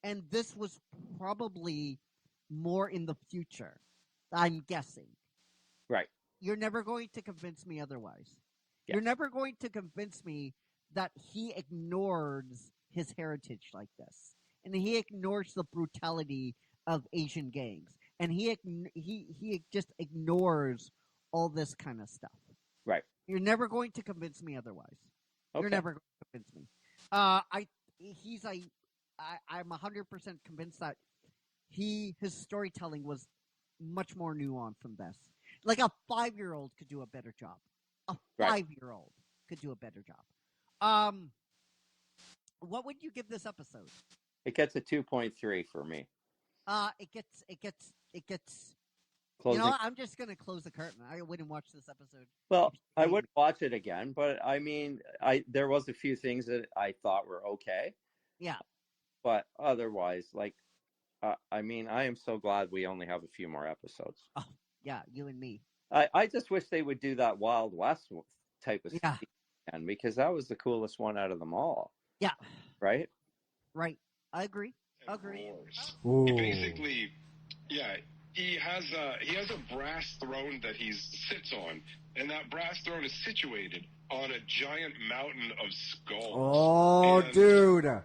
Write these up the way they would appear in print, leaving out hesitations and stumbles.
and this was probably more in the future. I'm guessing. Right. You're never going to convince me otherwise. Yeah. You're never going to convince me that he ignores his heritage like this, and he ignores the brutality of Asian gangs, and he just ignores all this kind of stuff. Right. You're never going to convince me otherwise. Okay. You're never going to convince me. I'm 100% convinced that his storytelling was much more nuanced than this. Like a 5-year-old could do a better job. A Right. 5-year-old could do a better job. What would you give this episode? It gets a 2.3 for me. It gets. Closing. You know what? I'm just gonna close the curtain. I wouldn't watch this episode. Well, I would watch it again, but I mean, there was a few things that I thought were okay. Yeah. But otherwise, like, I mean, I am so glad we only have a few more episodes. Oh, yeah, you and me. I just wish they would do that Wild West type of Yeah. stuff, because that was the coolest one out of them all. Yeah. Right? Right. I agree. He basically, he has a brass throne that he sits on, and that brass throne is situated on a giant mountain of skulls. Oh, dude.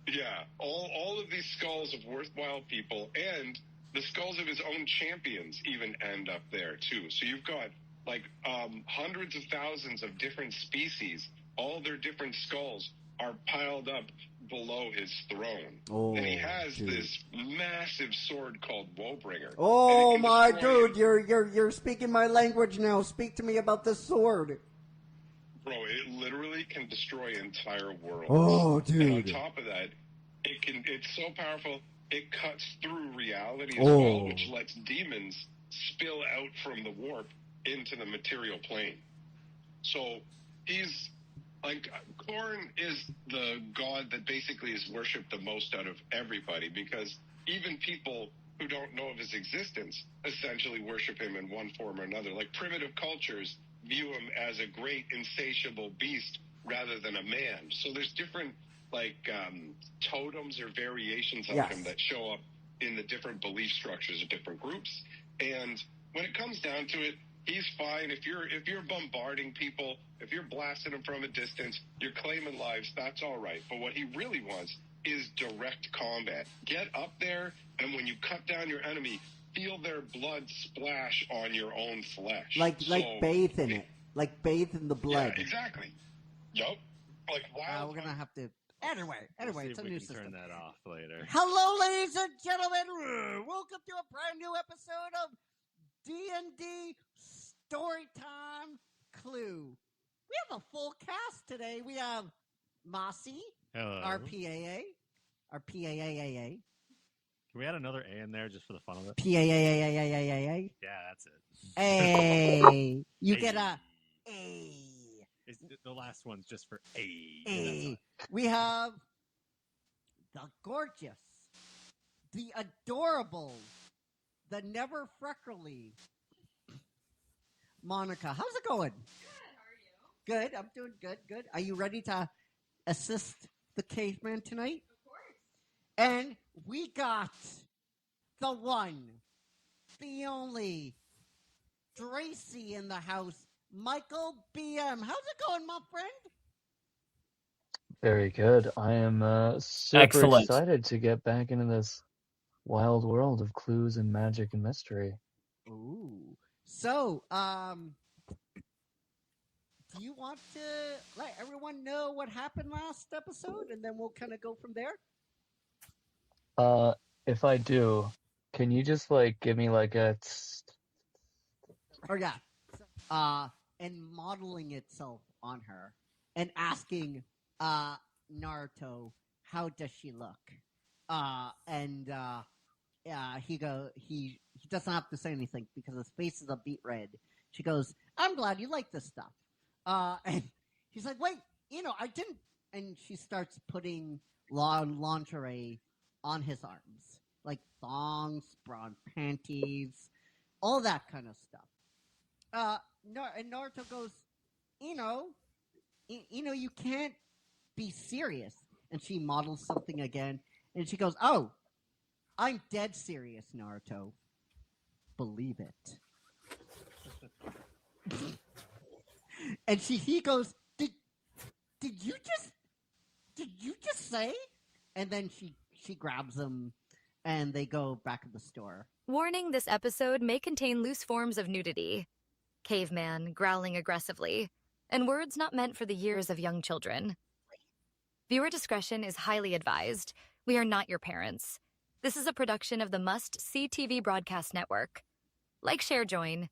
Yeah, all of these skulls of worthwhile people, and the skulls of his own champions even end up there too. So you've got like hundreds of thousands of different species. All their different skulls are piled up below his throne. Oh, and he has dude. this massive sword called Woebringer. Oh my dude, you're speaking my language now. Speak to me about this sword. Bro, it literally can destroy entire worlds. Oh, dude. And on top of that, it's so powerful, it cuts through reality as well, which lets demons spill out from the warp into the material plane. So he's like, Korn is the god that basically is worshipped the most out of everybody, because even people who don't know of his existence essentially worship him in one form or another. Like primitive cultures view him as a great insatiable beast rather than a man. So there's different totems or variations of him that show up in the different belief structures of different groups. And when it comes down to it, he's fine. If you're bombarding people, if you're blasting them from a distance, you're claiming lives, that's all right. But what he really wants is direct combat. Get up there, and when you cut down your enemy, feel their blood splash on your own flesh. Like bathe in it. Like bathe in the blood. Yeah, exactly. Yup. Like, wow. We're gonna have to. Anyway, it's a new system. Turn that off later. Hello, ladies and gentlemen. Welcome to a brand new episode of DND Storytime Clue. We have a full cast today. We have Mossy, Hello. our PAA. Can we add another A in there just for the fun of it? PAA. Yeah, that's it. A. You get a A. The last one's just for A. A. We have the gorgeous, the adorable, the never freckly Monica. How's it going? Good. How are you? Good. I'm doing good. Good. Are you ready to assist the caveman tonight? Of course. And we got the one, the only, Tracy in the house, Michael BM. How's it going, my friend? Very good. I am super excited to get back into this wild world of clues and magic and mystery. Ooh. So, do you want to let everyone know what happened last episode, and then we'll kind of go from there? If I do, can you just give me a... Oh, yeah. And modeling itself on her and asking Naruto, how does she look? He doesn't have to say anything because his face is a beet red. She goes, I'm glad you like this stuff. And he's like, wait, I didn't. And she starts putting lingerie on his arms, like thongs, brown panties, all that kind of stuff. And Naruto goes, you can't be serious. And she models something again, And she goes, "Oh, I'm dead serious, Naruto. Believe it." And he goes, Did you just say? And then she grabs him, and they go back to the store. Warning, this episode may contain loose forms of nudity. Caveman growling aggressively, and words not meant for the ears of young children. Viewer discretion is highly advised. We are not your parents. This is a production of the Must See TV Broadcast Network. Like, share, join.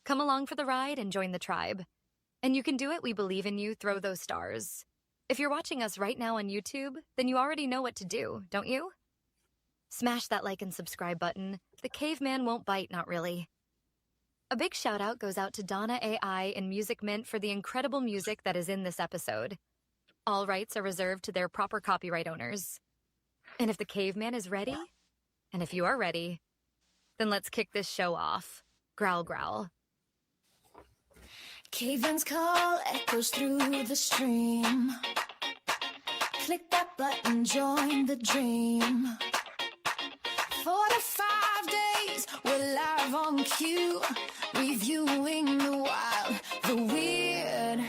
Come along for the ride and join the tribe. And you can do it. We believe in you. Throw those stars. If you're watching us right now on YouTube, then you already know what to do, don't you? Smash that like and subscribe button. The caveman won't bite, not really. A big shout out goes out to Donna AI and Music Mint for the incredible music that is in this episode. All rights are reserved to their proper copyright owners. And if the caveman is ready, and if you are ready, then let's kick this show off. Growl, growl. Caveman's call echoes through the stream. Click that button, join the dream. 45 days, we're live on cue. Reviewing the wild, the weird,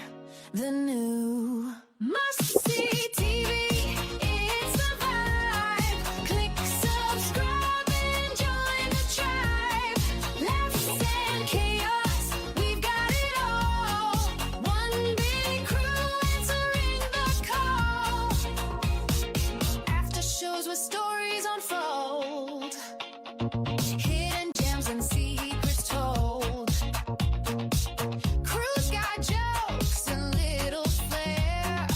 the new. Must see TV, it's the vibe. Click subscribe and join the tribe. Laughs and chaos, we've got it all. One big crew answering the call. After shows where stories unfold. Hidden gems and secrets told. Crew's got jokes and little flair.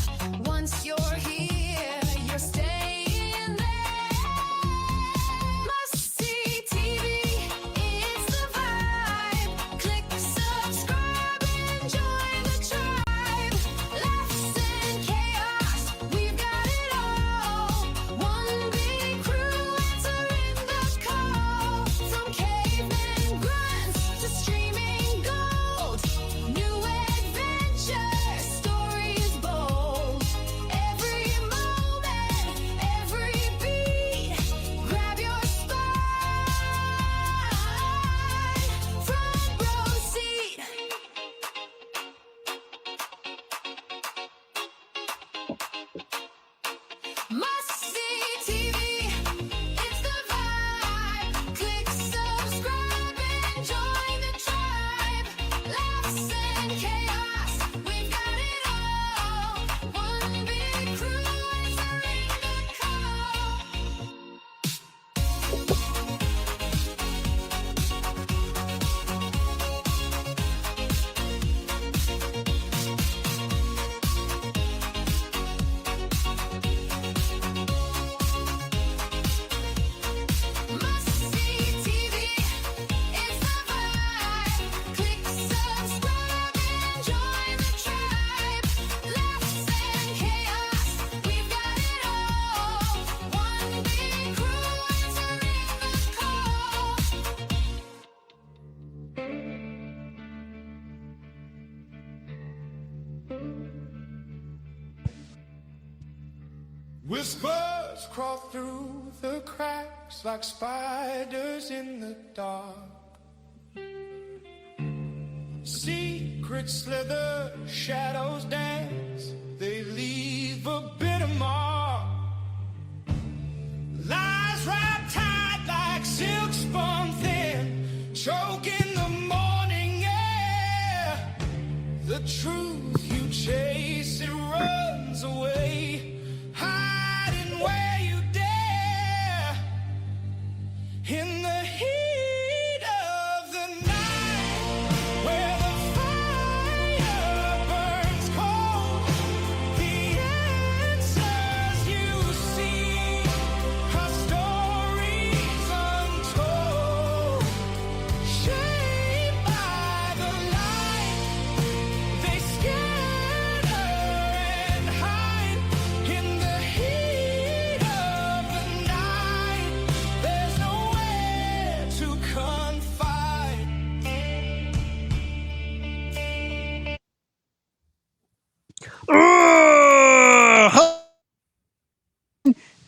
Once you're here, you're staying there. Must see TV, it's the vibe. Click subscribe and join the tribe. Laughs and chaos, we've got it all. One big crew answering the call. From caveman grunts to streaming gold. New adventure, stories bold. Every moment, every beat. Grab your spot. Front row seat. Must see TV, it's the vibe. Click subscribe and join the tribe. Laughs and chaos, we've got it all. One big crew answering the call. Must see TV, it's the vibe. Click subscribe and join the tribe. Laughs and chaos, we've got it all. One big crew answering the call. Whispers crawl through the cracks like spiders in the dark. Secrets slither, shadows dance, they leave a bitter mark. Lies wrapped tight like silk spun thin, choking the morning air. The truth you chase, it runs away, hiding where you dare. In the heat of the night, where the fire burns cold, the answers you seek are stories untold. Shaped by the light, they scatter and hide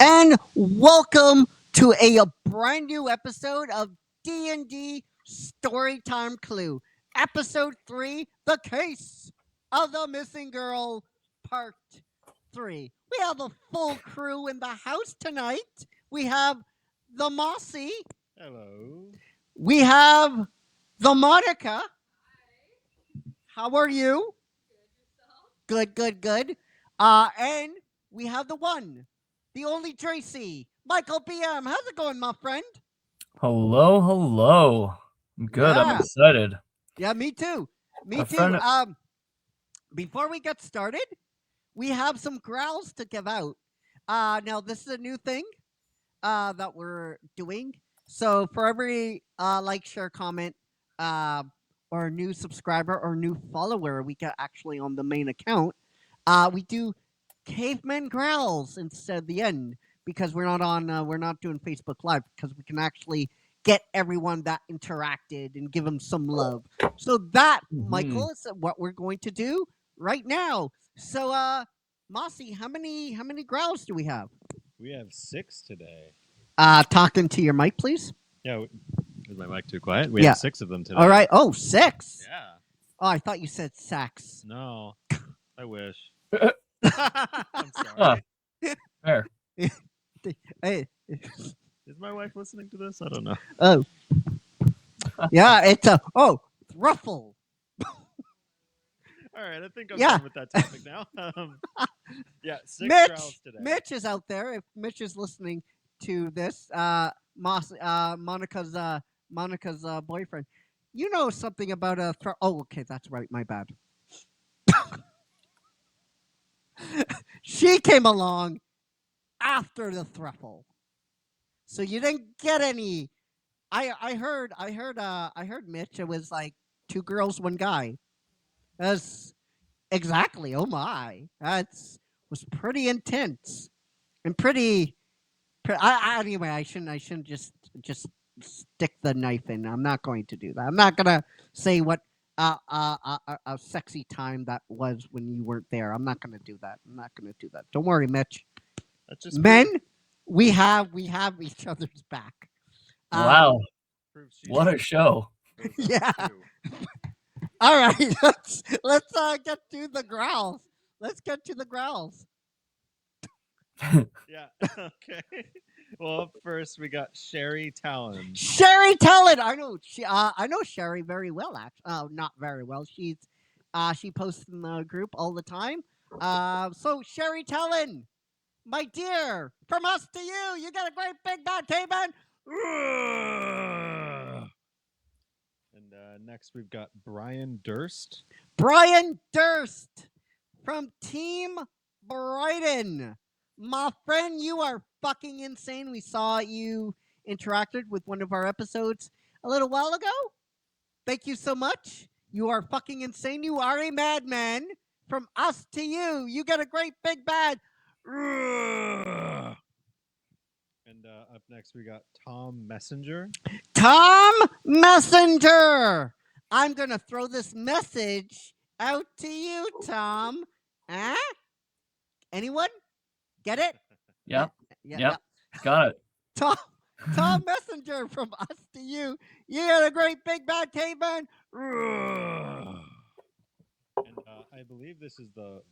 And welcome to a brand new episode of D&D Storytime Clue, Episode 3, The Case of the Missing Girl, Part 3. We have a full crew in the house tonight. We have the Mossy. Hello. We have the Monica. How are you? Good, good, good. And we have the one, the only Tracy, Michael BM. How's it going, my friend? Hello, hello. I'm good. I'm Yeah. excited. Yeah, me too. Me A too. friend- Before we get started, we have some growls to give out. Now this is a new thing that we're doing. So for every like, share, comment, or new subscriber or new follower we get actually on the main account, we do caveman growls instead of the end, because we're not doing Facebook Live, because we can actually get everyone that interacted and give them some love. So that, Michael, is what we're going to do right now. So, Mossy, how many growls do we have? We have 6 today. Talking to your mic, please. Yeah. Is my mic too quiet? We have 6 of them today. All right. Oh, 6. Yeah. Oh, I thought you said sax. No. I wish. I'm sorry. Fair. Hey. Is my wife listening to this? I don't know. Oh. Yeah, it's Ruffle. All right, I think I'm done with that topic now. 6 growls today. Mitch is out there. If Mitch is listening to this, Monica's boyfriend, you know something about a okay, that's right. My bad. She came along after the thruple, so you didn't get any. I heard Mitch. It was like 2 girls, 1 guy. That's exactly. Oh my, was pretty intense and pretty. Anyway, I shouldn't just stick the knife in. I'm not going to do that. I'm not gonna say what a sexy time that was when you weren't there. I'm not gonna do that. Don't worry, Mitch. That's just men. We have each other's back. Wow. What a show. Yeah. All right, let's get to the growls. Let's get to the growls. Yeah. Okay. Well, up first we got Sherry Talon. Sherry Talon. I know Sherry very well. Actually, not very well. She posts in the group all the time. So Sherry Talon, my dear, from us to you, you got a great big bad caveman. And next we've got Brian Durst. Brian Durst from Team Brighton. My friend, you are fucking insane. We saw you interacted with one of our episodes a little while ago. Thank you so much. You are fucking insane. You are a madman. From us to you, you got a great big bad. And up next we got Tom Messenger. Tom Messenger. I'm going to throw this message out to you, Tom. Huh? Anyone? Get it? Yep. Yeah. Got it. Tom Messenger, from us to you. You got a great big bad caveman. And I believe this is the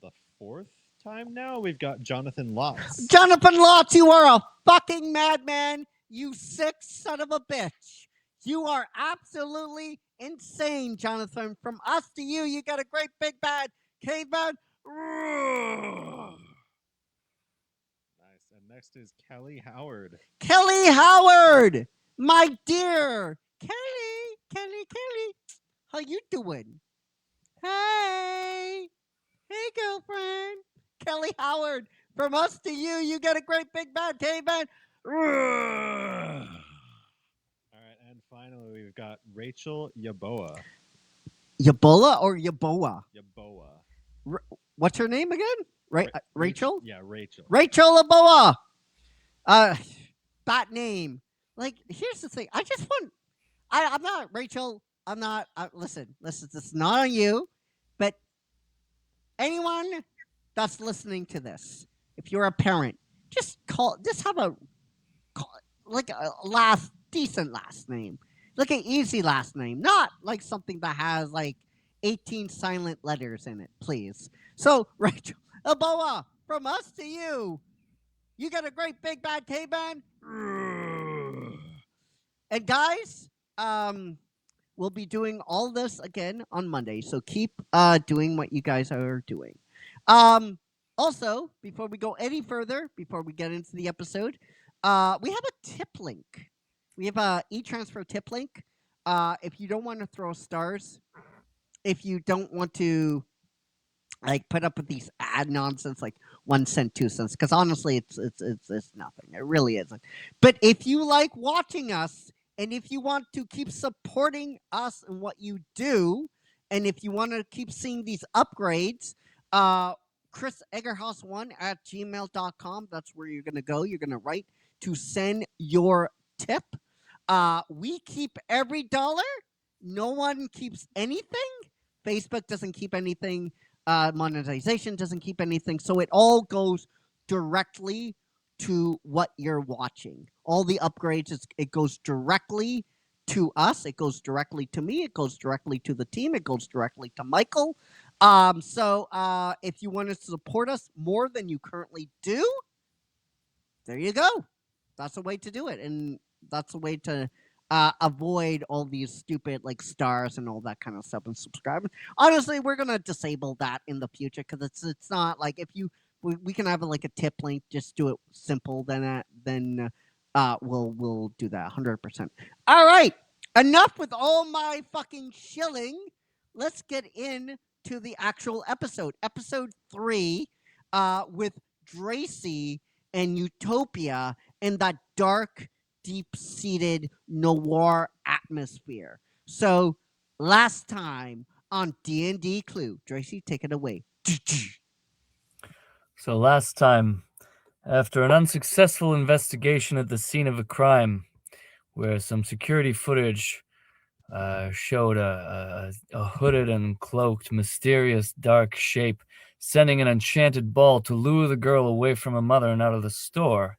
4th time now. We've got Jonathan Lotz. Jonathan Lotz, you are a fucking madman. You sick son of a bitch. You are absolutely insane, Jonathan. From us to you, you got a great big bad caveman. Nice. And next is Kelly Howard. Kelly Howard, my dear. Kelly. How you doing? Hey, girlfriend. Kelly Howard, from us to you, you got a great big bad caveman. All right, and finally we've got Rachel Yaboa. Yabola or Yaboa? Yaboa. What's her name again? Rachel? Yeah, Rachel. Rachel Yaboa. That name. Like, here's the thing. I just want. I'm not Rachel. I'm not. Listen. It's not on you, but anyone that's listening to this, if you're a parent, just have a decent last name, like an easy last name, not like something that has like 18 silent letters in it, please. So, Rachel Aboa, from us to you, you got a great big bad caveman. And guys, we'll be doing all this again on Monday, so keep doing what you guys are doing. Also, before we go any further, before we get into the episode, we have a tip link. We have a e-transfer tip link. If you don't want to throw stars, if you don't want to like put up with these ad nonsense like 1 cent, 2 cents, because honestly, it's nothing. It really isn't. But if you like watching us, and if you want to keep supporting us and what you do, and if you want to keep seeing these upgrades, Chris Eggerhouse1 at gmail.com. That's where you're going to go. You're going to write to send your tip. We keep every dollar. No one keeps anything. Facebook doesn't keep anything. Monetization doesn't keep anything. So it all goes directly to what you're watching. All the upgrades, it goes directly to us. It goes directly to me. It goes directly to the team. It goes directly to Michael. So if you want to support us more than you currently do, there you go. That's a way to do it. And that's a way to avoid all these stupid like stars and all that kind of stuff and subscribe. Honestly, we're going to disable that in the future because it's not like if you we can have like a tip link, just do it simple, then we'll do that 100%. All right, enough with all my fucking shilling. Let's get into the actual episode 3 with Dracy and Utopia and that dark, deep-seated noir atmosphere. So last time on D&D Clue, Dracy, take it away. So last time, after an unsuccessful investigation at the scene of a crime, where some security footage showed a hooded and cloaked, mysterious, dark shape sending an enchanted ball to lure the girl away from her mother and out of the store.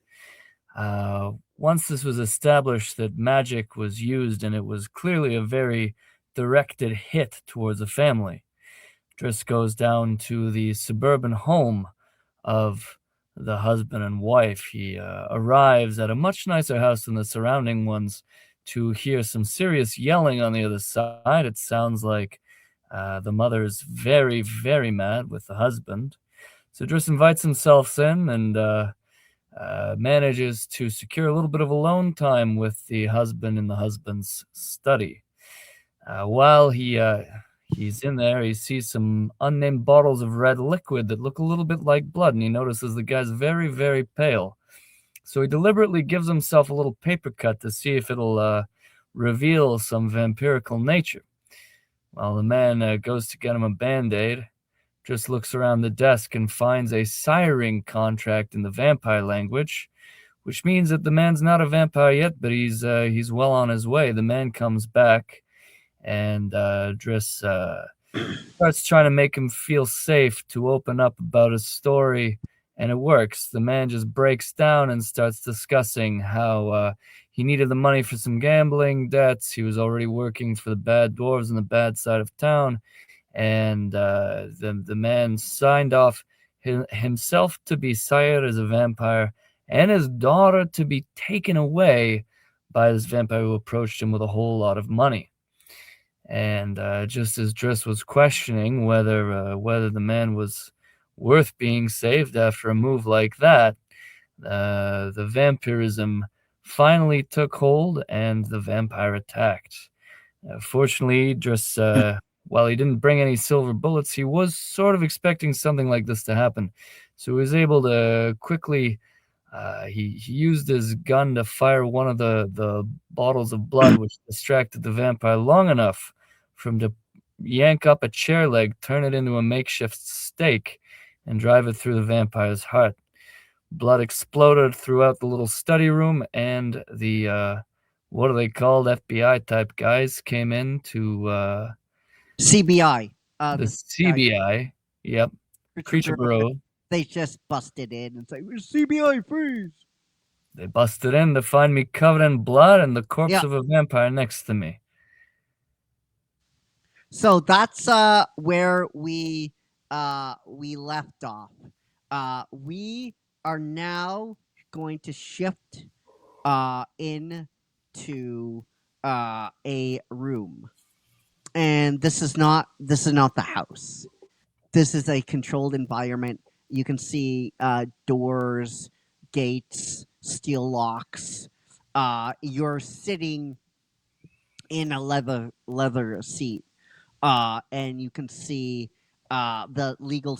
Once this was established that magic was used, and it was clearly a very directed hit towards the family, Driss goes down to the suburban home of the husband and wife. He arrives at a much nicer house than the surrounding ones to hear some serious yelling on the other side. It sounds like the mother's very, very mad with the husband. So Driss invites himself in and manages to secure a little bit of alone time with the husband in the husband's study. While he's in there, he sees some unnamed bottles of red liquid that look a little bit like blood, and he notices the guy's very, very pale. So he deliberately gives himself a little paper cut to see if it'll reveal some vampirical nature. While the man goes to get him a Band-Aid, just looks around the desk and finds a siring contract in the vampire language, which means that the man's not a vampire yet, but he's well on his way. The man comes back, and Driss starts trying to make him feel safe to open up about his story, and it works. The man just breaks down and starts discussing how he needed the money for some gambling debts. He was already working for the bad dwarves on the bad side of town, and the man signed off himself to be sired as a vampire and his daughter to be taken away by this vampire who approached him with a whole lot of money. And just as Driss was questioning whether the man was worth being saved after a move like that, the vampirism finally took hold and the vampire attacked. Fortunately, Driss, while he didn't bring any silver bullets, he was sort of expecting something like this to happen. So he was able to quickly, he used his gun to fire one of the bottles of blood, which distracted the vampire long enough for him to yank up a chair leg, turn it into a makeshift stake, and drive it through the vampire's heart. Blood exploded throughout the little study room, and the, what are they called, FBI type guys came in to... CBI. the CBI, yep. Creature Bureau. They just busted in and say, CBI, freeze! They busted in to find me covered in blood and the corpse Yeah. of a vampire next to me. So that's where we left off. We are now going to shift into a room, and this is not the house. This is a controlled environment. You can see doors, gates, steel locks. You're sitting in a leather seat, and you can see the illegal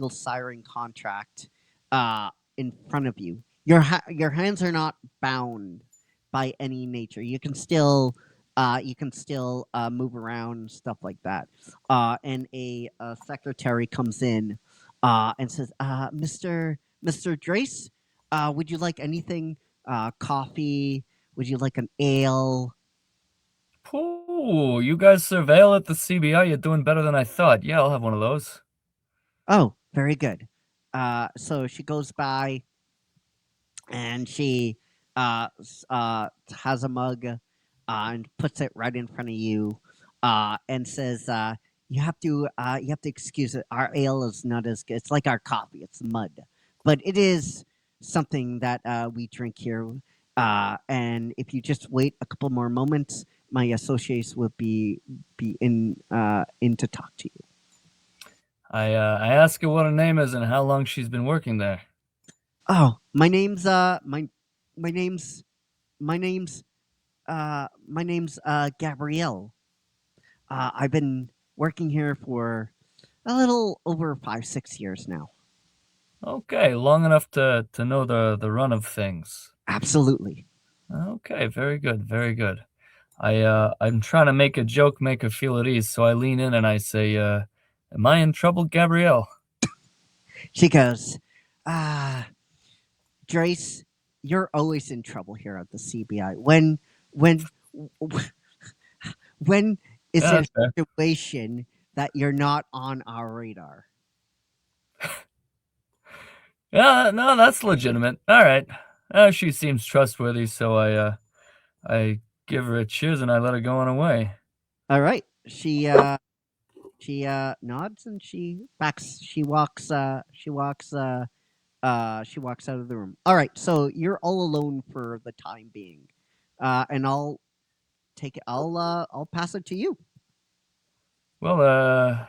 siren contract in front of you. Your hands are not bound by any nature. You can still move around, stuff like that. And a secretary comes in and says, Mr. Drace, would you like anything? Coffee? Would you like an ale? Ooh, you guys surveil at the CBI. You're doing better than I thought. Yeah, I'll have one of those. Oh, very good. So she goes by and she has a mug and puts it right in front of you and says, you have to excuse it. Our ale is not as good. It's like our coffee. It's mud, but it is something that we drink here. And if you just wait a couple more moments, my associates will be in to talk to you. I ask her what her name is and how long she's been working there. Oh, my name's Gabrielle. I've been working here for a little over 5-6 years now. Okay, long enough to know the run of things. Absolutely. Okay, very good, very good. I'm trying to make a joke, make her feel at ease, so I lean in and I say, am I in trouble, Gabrielle? She goes, Drace, you're always in trouble here at the CBI. When is Yeah, it a situation that you're not on our radar? Yeah, no, that's legitimate. All right. She seems trustworthy, so I give her a cheers and I let her go on her way. All right. She nods and she walks out of the room. All right, so you're all alone for the time being. And I'll pass it to you. Well,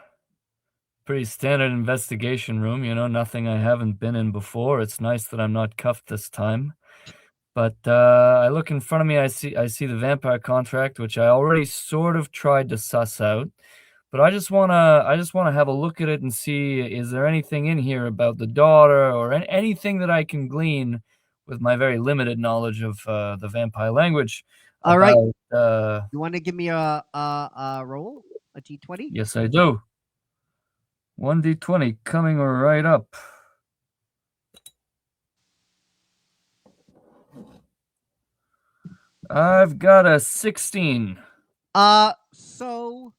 pretty standard investigation room, nothing I haven't been in before. It's nice that I'm not cuffed this time. But I look in front of me, I see the vampire contract, which I already sort of tried to suss out. But I just wanna have a look at it and see, is there anything in here about the daughter or anything that I can glean with my very limited knowledge of the vampire language. All right. You want to give me a roll, a d20? Yes, I do. 1d20 coming right up. I've got a 16. So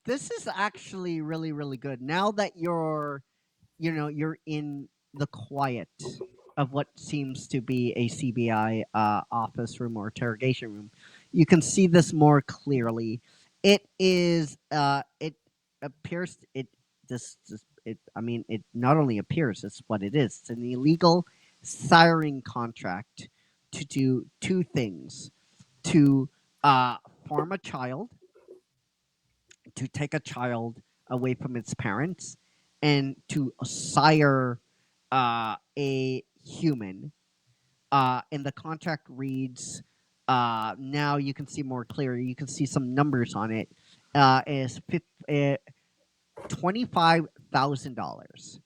this is actually really, really good. Now that you're in the quiet of what seems to be a CBI office room or interrogation room, you can see this more clearly. It is it appears it not only appears, it's what it is. It's an illegal siren contract to do two things: to farm a child, to take a child away from its parents, and to sire a human. And the contract reads, now you can see more clearly, you can see some numbers on it, is $25,000.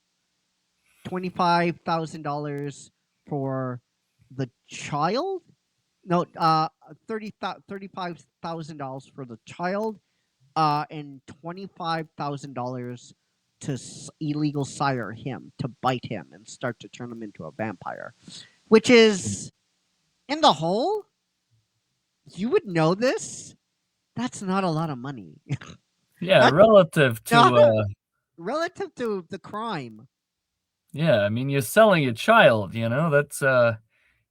$25,000 for the child? No, $35,000 for the child, and $25,000 to illegal sire him, to bite him and start to turn him into a vampire. Which is, in the whole, you would know this. That's not a lot of money. Yeah, relative to relative to the crime. Yeah, I mean, you're selling a child, you know? That's,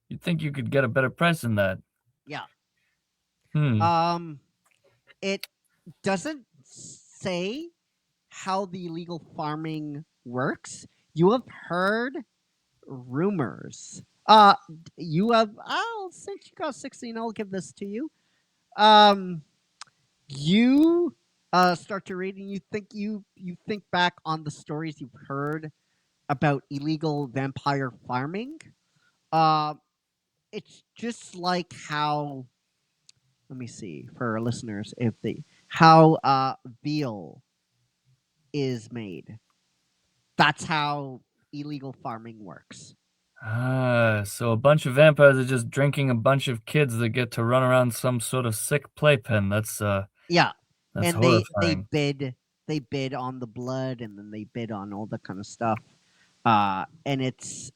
you'd think you could get a better price than that. Yeah. Hmm. It doesn't say how the illegal farming works. You have heard rumors. You have. Since you got 16, I'll give this to you. You start to read, and you think back on the stories you've heard about illegal vampire farming. It's just like how. Let me see for our listeners how veal is made. That's how illegal farming works. So a bunch of vampires are just drinking a bunch of kids that get to run around some sort of sick playpen. That's Yeah, that's and they horrifying. bid on the blood, and then they bid on all that kind of stuff. And it's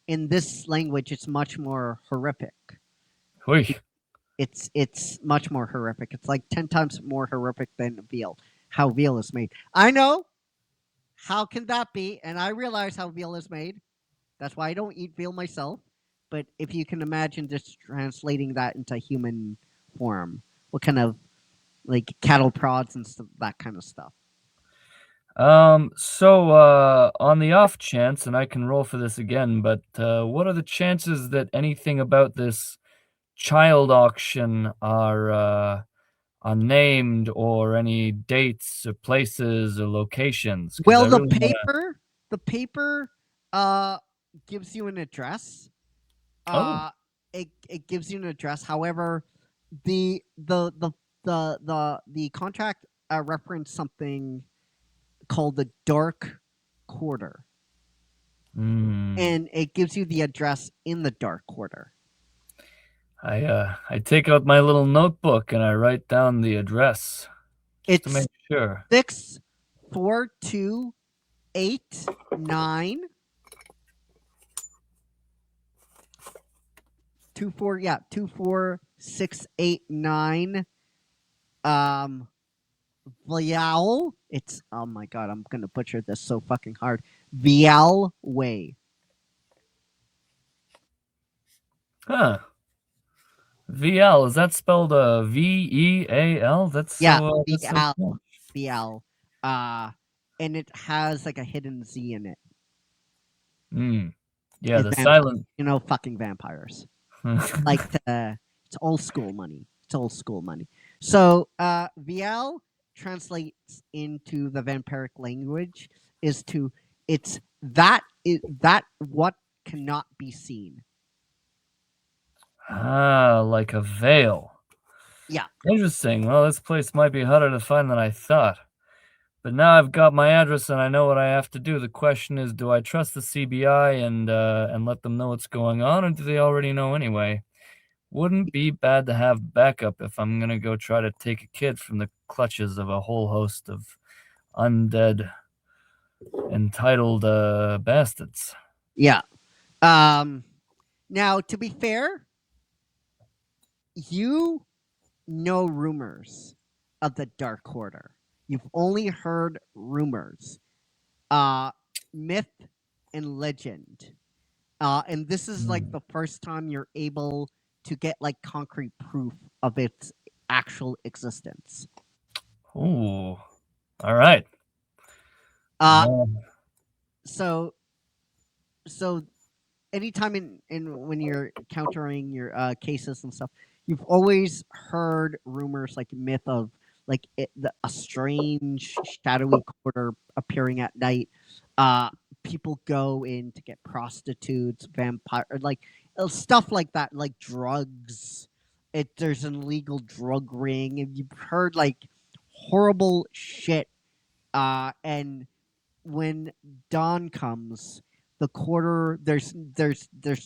in this language, it's much more horrific. Oy. It's much more horrific. It's like 10 times more horrific than veal. How veal is made. I know. How can that be? And I realize how veal is made. That's why I don't eat veal myself. But if you can imagine just translating that into human form, what kind of like cattle prods and stuff, that kind of stuff. So on the off chance, and I can roll for this again, but what are the chances that anything about this child auction are named, or any dates or places or locations? 'Cause Well, I really wanna... the paper gives you an address. Oh. It gives you an address. However, the contract referenced something called the Dark Quarter, and it gives you the address in the Dark Quarter. I take out my little notebook and I write down the address just to make sure. 64289 24689 Vial. It's, oh my god, I'm gonna butcher this so fucking hard. Vial Way. Huh. VL, is that spelled VEAL? That's so Vial. cool. Vial. And it has like a hidden Z in it. Yeah, the silent. You know, fucking vampires. Like it's old school money. It's old school money. So Vial translates into the vampiric language is that what cannot be seen. Like a veil. Yeah. Interesting. Well, this place might be harder to find than I thought. But now I've got my address and I know what I have to do. The question is, do I trust the CBI and let them know what's going on, or do they already know anyway? Wouldn't be bad to have backup if I'm gonna go try to take a kid from the clutches of a whole host of undead, entitled bastards. Yeah. Now, to be fair, you know rumors of the Dark Quarter. You've only heard rumors, myth and legend, and this is like the first time you're able to get like concrete proof of its actual existence. Ooh, all right. So anytime in when you're countering your cases and stuff, you've always heard rumors like myth of like a strange shadowy quarter appearing at night. People go in to get prostitutes, vampire, like stuff like that, like drugs. There's an illegal drug ring, and you've heard like horrible shit. And when dawn comes, the quarter there's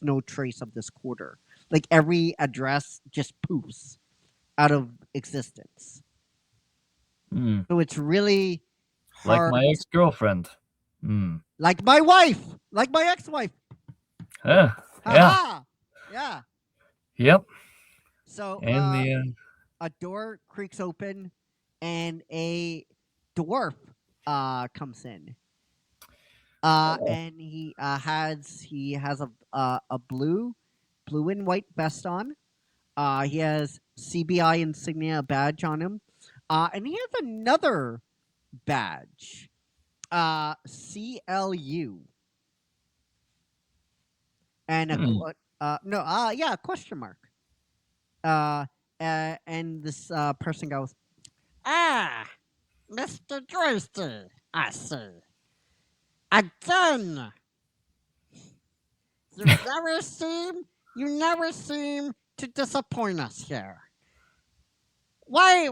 no trace of this quarter. Like every address just poofs out of existence. So it's really hard. Like my ex-girlfriend. Like my wife. Like my ex-wife. Yeah. Yeah. Yep. So and a door creaks open and a dwarf comes in. And he has a blue and white vest on. He has CBI insignia badge on him, and he has another badge, CLU, and a question mark. And this person goes, Mr. Joyster, I see. Again, you never seem to disappoint us here. Why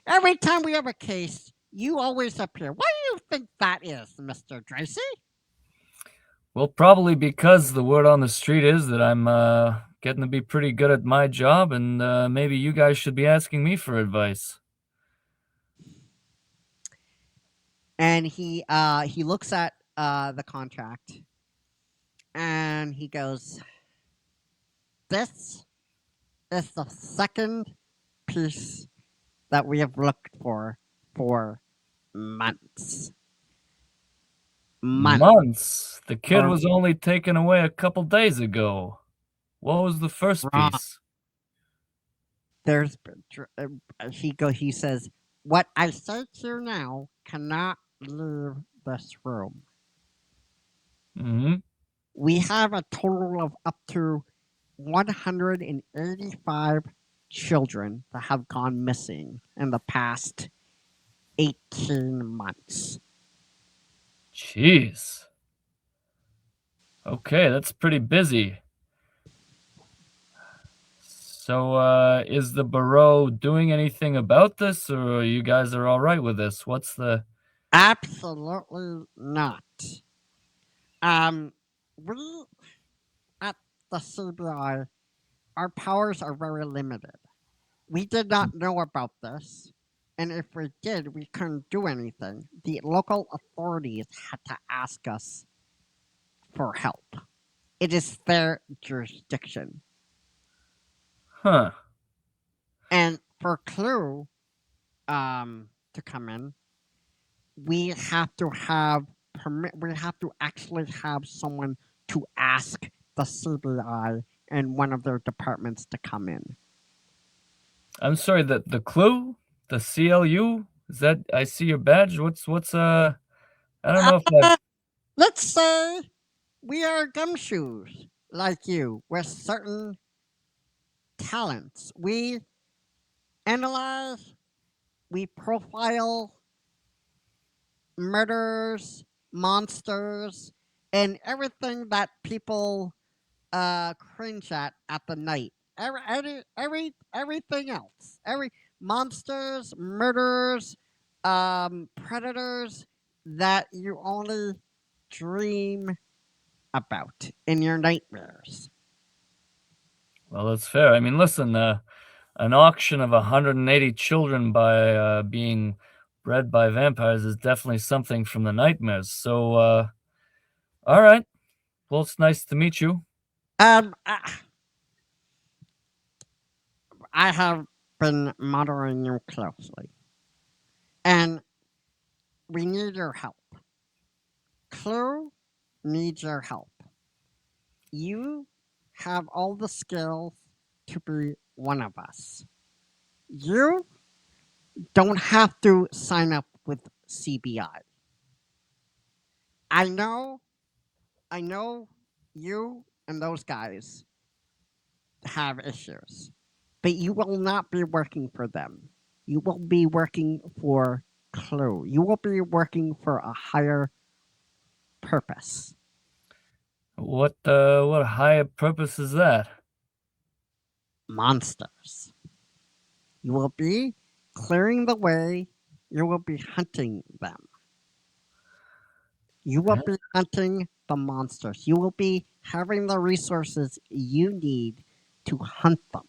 every time we have a case, you always appear? Why do you think that is, Mr. Tracy? Well, probably because the word on the street is that I'm getting to be pretty good at my job, and maybe you guys should be asking me for advice. And he looks at the contract, and he goes, "This is the second piece that we have looked for months." Months. The kid was only taken away a couple days ago. What was the first piece? He says, "What I say to you now cannot leave this room." Mm-hmm. We have a total of up to 185 children that have gone missing in the past 18 months. Jeez. Okay, that's pretty busy. So, is the Bureau doing anything about this, or you guys are all right with this? What's the... Absolutely not. We at the CBI, our powers are very limited. We did not know about this, and if we did, we couldn't do anything. The local authorities had to ask us for help. It is their jurisdiction. Huh. And for Clue to come in, we have to have permit. We have to actually have someone to ask the CBI and one of their departments to come in. I'm sorry, the Clue? The CLU? Is that... I see your badge? What's I don't know if that... Let's say we are gumshoes like you with certain talents. We analyze, we profile murders, monsters, and everything that people cringe at the night. Everything else. Every monsters, murders, predators that you only dream about in your nightmares. Well, that's fair. I mean, listen, an auction of 180 children by being bred by vampires is definitely something from the nightmares. So, all right. Well, it's nice to meet you. I have been monitoring you closely, and we need your help. Clue needs your help. You have all the skills to be one of us. You don't have to sign up with CBI. I know you and those guys have issues, but you will not be working for them. You will be working for Clue. You will be working for a higher purpose. What higher purpose is that? Monsters. You will be clearing the way. You will be hunting them. You will be hunting the monsters. You will be having the resources you need to hunt them.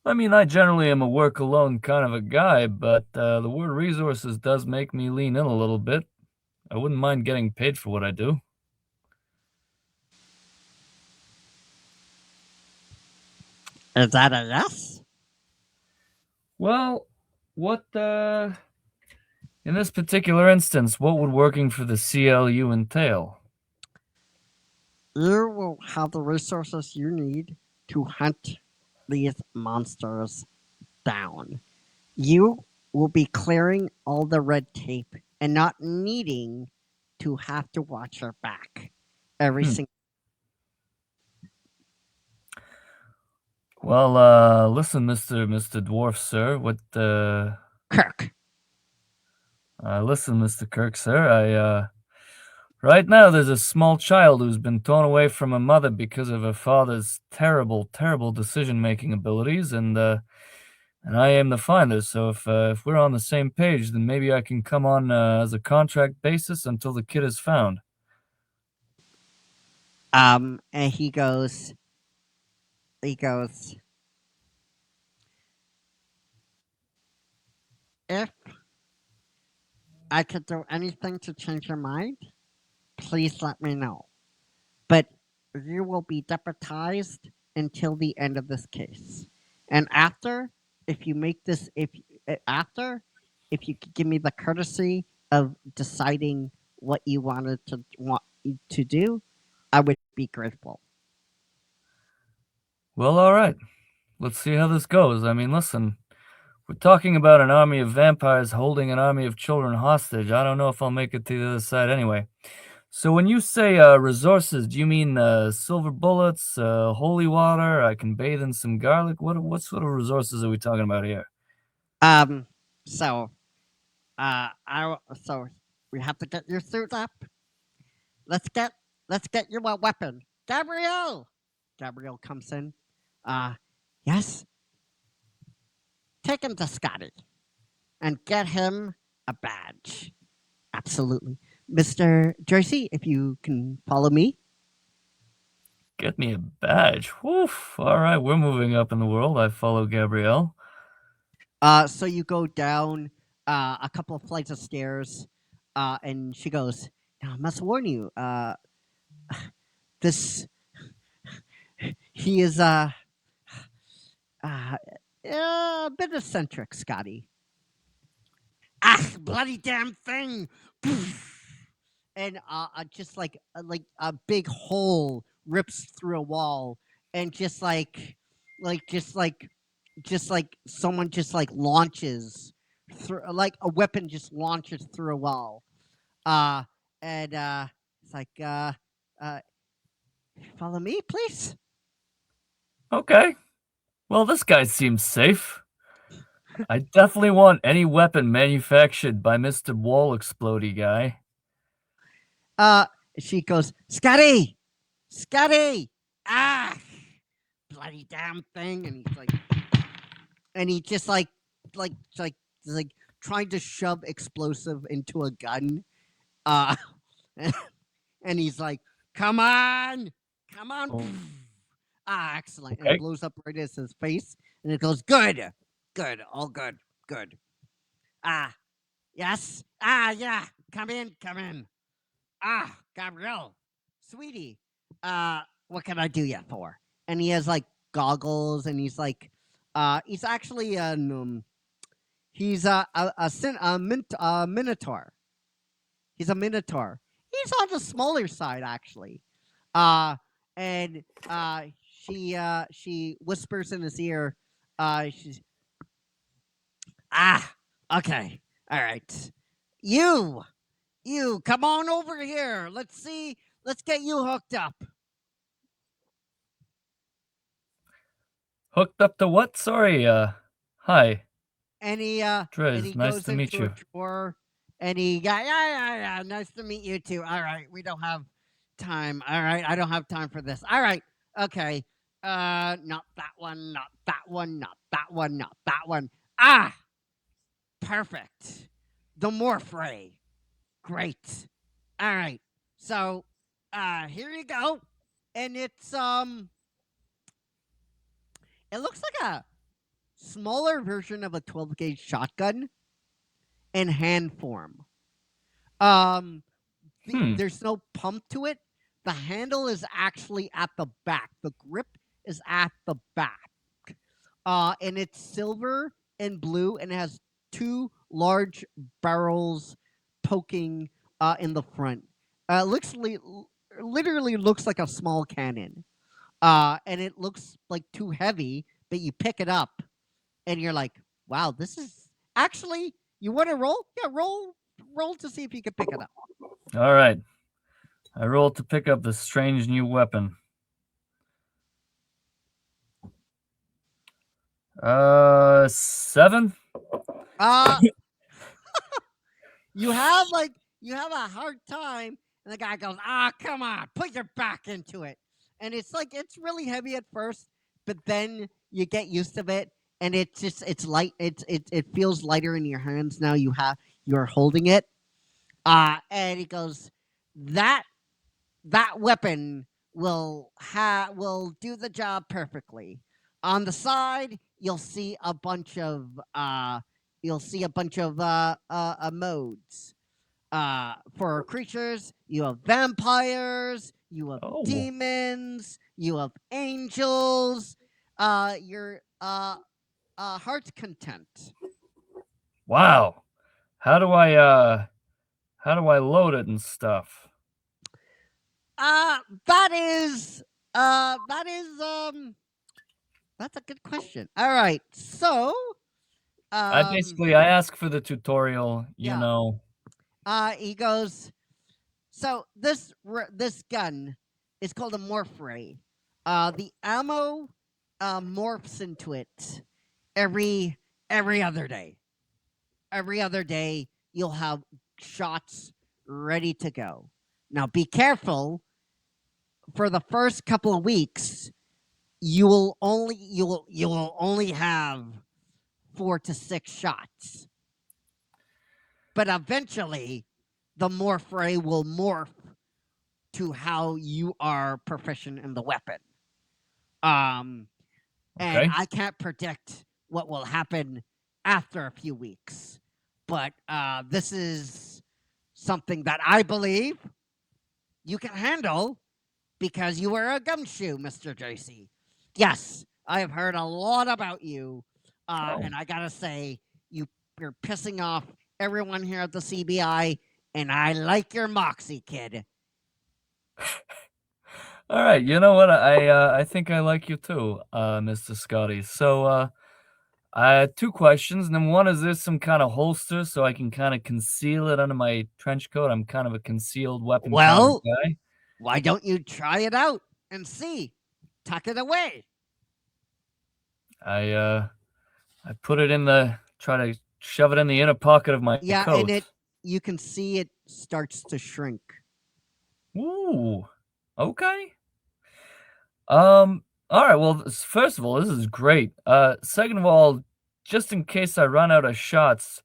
I mean, I generally am a work alone kind of a guy, but the word resources does make me lean in a little bit. I wouldn't mind getting paid for what I do. Is that a yes? Well, what In this particular instance, what would working for the CLU entail? You will have the resources you need to hunt these monsters down. You will be clearing all the red tape and not needing to have to watch your back every single. Well, listen, Mr. Dwarf, sir. What Kirk. Listen, Mr. Kirk, sir. Right now there's a small child who's been torn away from her mother because of her father's terrible, terrible decision-making abilities, and I am the finder. So if we're on the same page, then maybe I can come on as a contract basis until the kid is found. And he goes, if I could do anything to change your mind, please let me know. But you will be deputized until the end of this case. And after, if you make this, if you could give me the courtesy of deciding what you want to do, I would be grateful. Well, all right. Let's see how this goes. I mean, listen, we're talking about an army of vampires holding an army of children hostage. I don't know if I'll make it to the other side anyway. So when you say resources, do you mean silver bullets, holy water? I can bathe in some garlic. What sort of resources are we talking about here? So we have to get your suit up. Let's get you a weapon. Gabrielle comes in. Yes. Take him to Scotty and get him a badge. Absolutely. Mr. Jersey, if you can follow me. Get me a badge. Woof. All right, we're moving up in the world. I follow Gabrielle. So you go down a couple of flights of stairs, and she goes, now, I must warn you, he is a bit eccentric, Scotty. Ah, bloody damn thing! And just like a big hole rips through a wall, and just like someone just like launches through, like a weapon just launches through a wall. And it's like, follow me, please. Okay. Well, this guy seems safe. I definitely want any weapon manufactured by Mr. Wall Explodey guy. She goes, Scotty! Ah! Bloody damn thing. And he's like, and he just like trying to shove explosive into a gun. And he's like, come on. Oh. Excellent. Okay. And it blows up right in his face. And it goes, good, all good. Yes. Yeah. Come in. Gabrielle, sweetie, what can I do you for? And he has like goggles, and he's like, he's actually he's a minotaur. He's a minotaur. He's on the smaller side, actually. And she whispers in his ear, she's, okay, all right, you come on over here. Let's get you hooked up. Hooked up to what? Sorry, hi. And he Drez, nice goes to meet into you. a drawer, and he got, yeah, nice to meet you too. All right, we don't have time. All right, I don't have time for this. All right, okay. Not that one, not that one, not that one, not that one. Perfect. The morph ray. Great. All right. So, here you go. And it's it looks like a smaller version of a 12 gauge shotgun in hand form. There's no pump to it. The handle is actually at the back. The grip is at the back. And it's silver and blue, and it has two large barrels poking in the front. Literally looks like a small cannon. And it looks like too heavy, but you pick it up and you're like, wow, this is actually, you want to roll? Yeah, roll to see if you can pick it up. All right. I rolled to pick up the strange new weapon. 7. You have a hard time, and the guy goes, come on, put your back into it. And it's like, it's really heavy at first, but then you get used to it, and it's light. It feels lighter in your hands now. You're holding it. And he goes, that weapon will do the job perfectly. On the side, you'll see a bunch of modes. For creatures, you have vampires, you have demons, you have angels. Your heart's content. Wow. How do I load it and stuff? That's a good question. All right, so I ask for the tutorial, you know. He goes, so this gun is called a morph ray. The ammo morphs into it every other day. Every other day, you'll have shots ready to go. Now, be careful. For the first couple of weeks, you will only have 4 to 6 shots. But eventually, the morph ray will morph to how you are proficient in the weapon. And I can't predict what will happen after a few weeks. But this is something that I believe you can handle because you are a gumshoe, Mr. JC. Yes, I have heard a lot about you. And I gotta say, you're pissing off everyone here at the CBI, and I like your moxie, kid. All right, you know what? I think I like you too, Mr. Scotty. So I had 2 questions, and then one is there some kind of holster so I can kind of conceal it under my trench coat? I'm kind of a concealed weapon kind of guy. Why don't you try it out and see? Tuck it away. I put it try to shove it in the inner pocket of my coat. And you can see it starts to shrink. Ooh, okay. All right. Well, first of all, this is great. Second of all, just in case I run out of shots,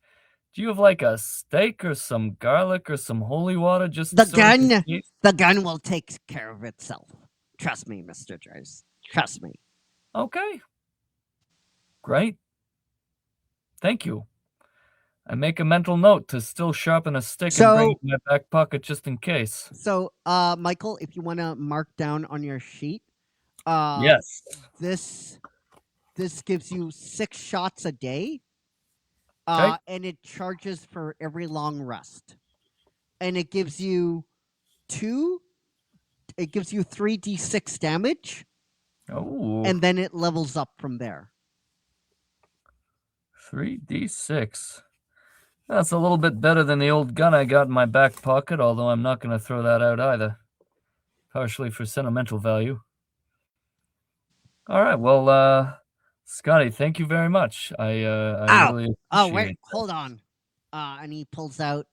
do you have like a steak or some garlic or some holy water? The gun will take care of itself. Trust me, Mr. Joyce. Trust me. Okay. Great. Thank you. I make a mental note to still sharpen a stick and bring it in my back pocket just in case. So, Michael, if you want to mark down on your sheet, yes, this gives you 6 shots a day, and it charges for every long rest, and it gives you 3d6 damage. Oh, and then it levels up from there. 3d6. That's a little bit better than the old gun I got in my back pocket, although I'm not going to throw that out either. Partially for sentimental value. All right, well, Scotty, thank you very much. I really appreciate Oh, wait, hold on. And he pulls out,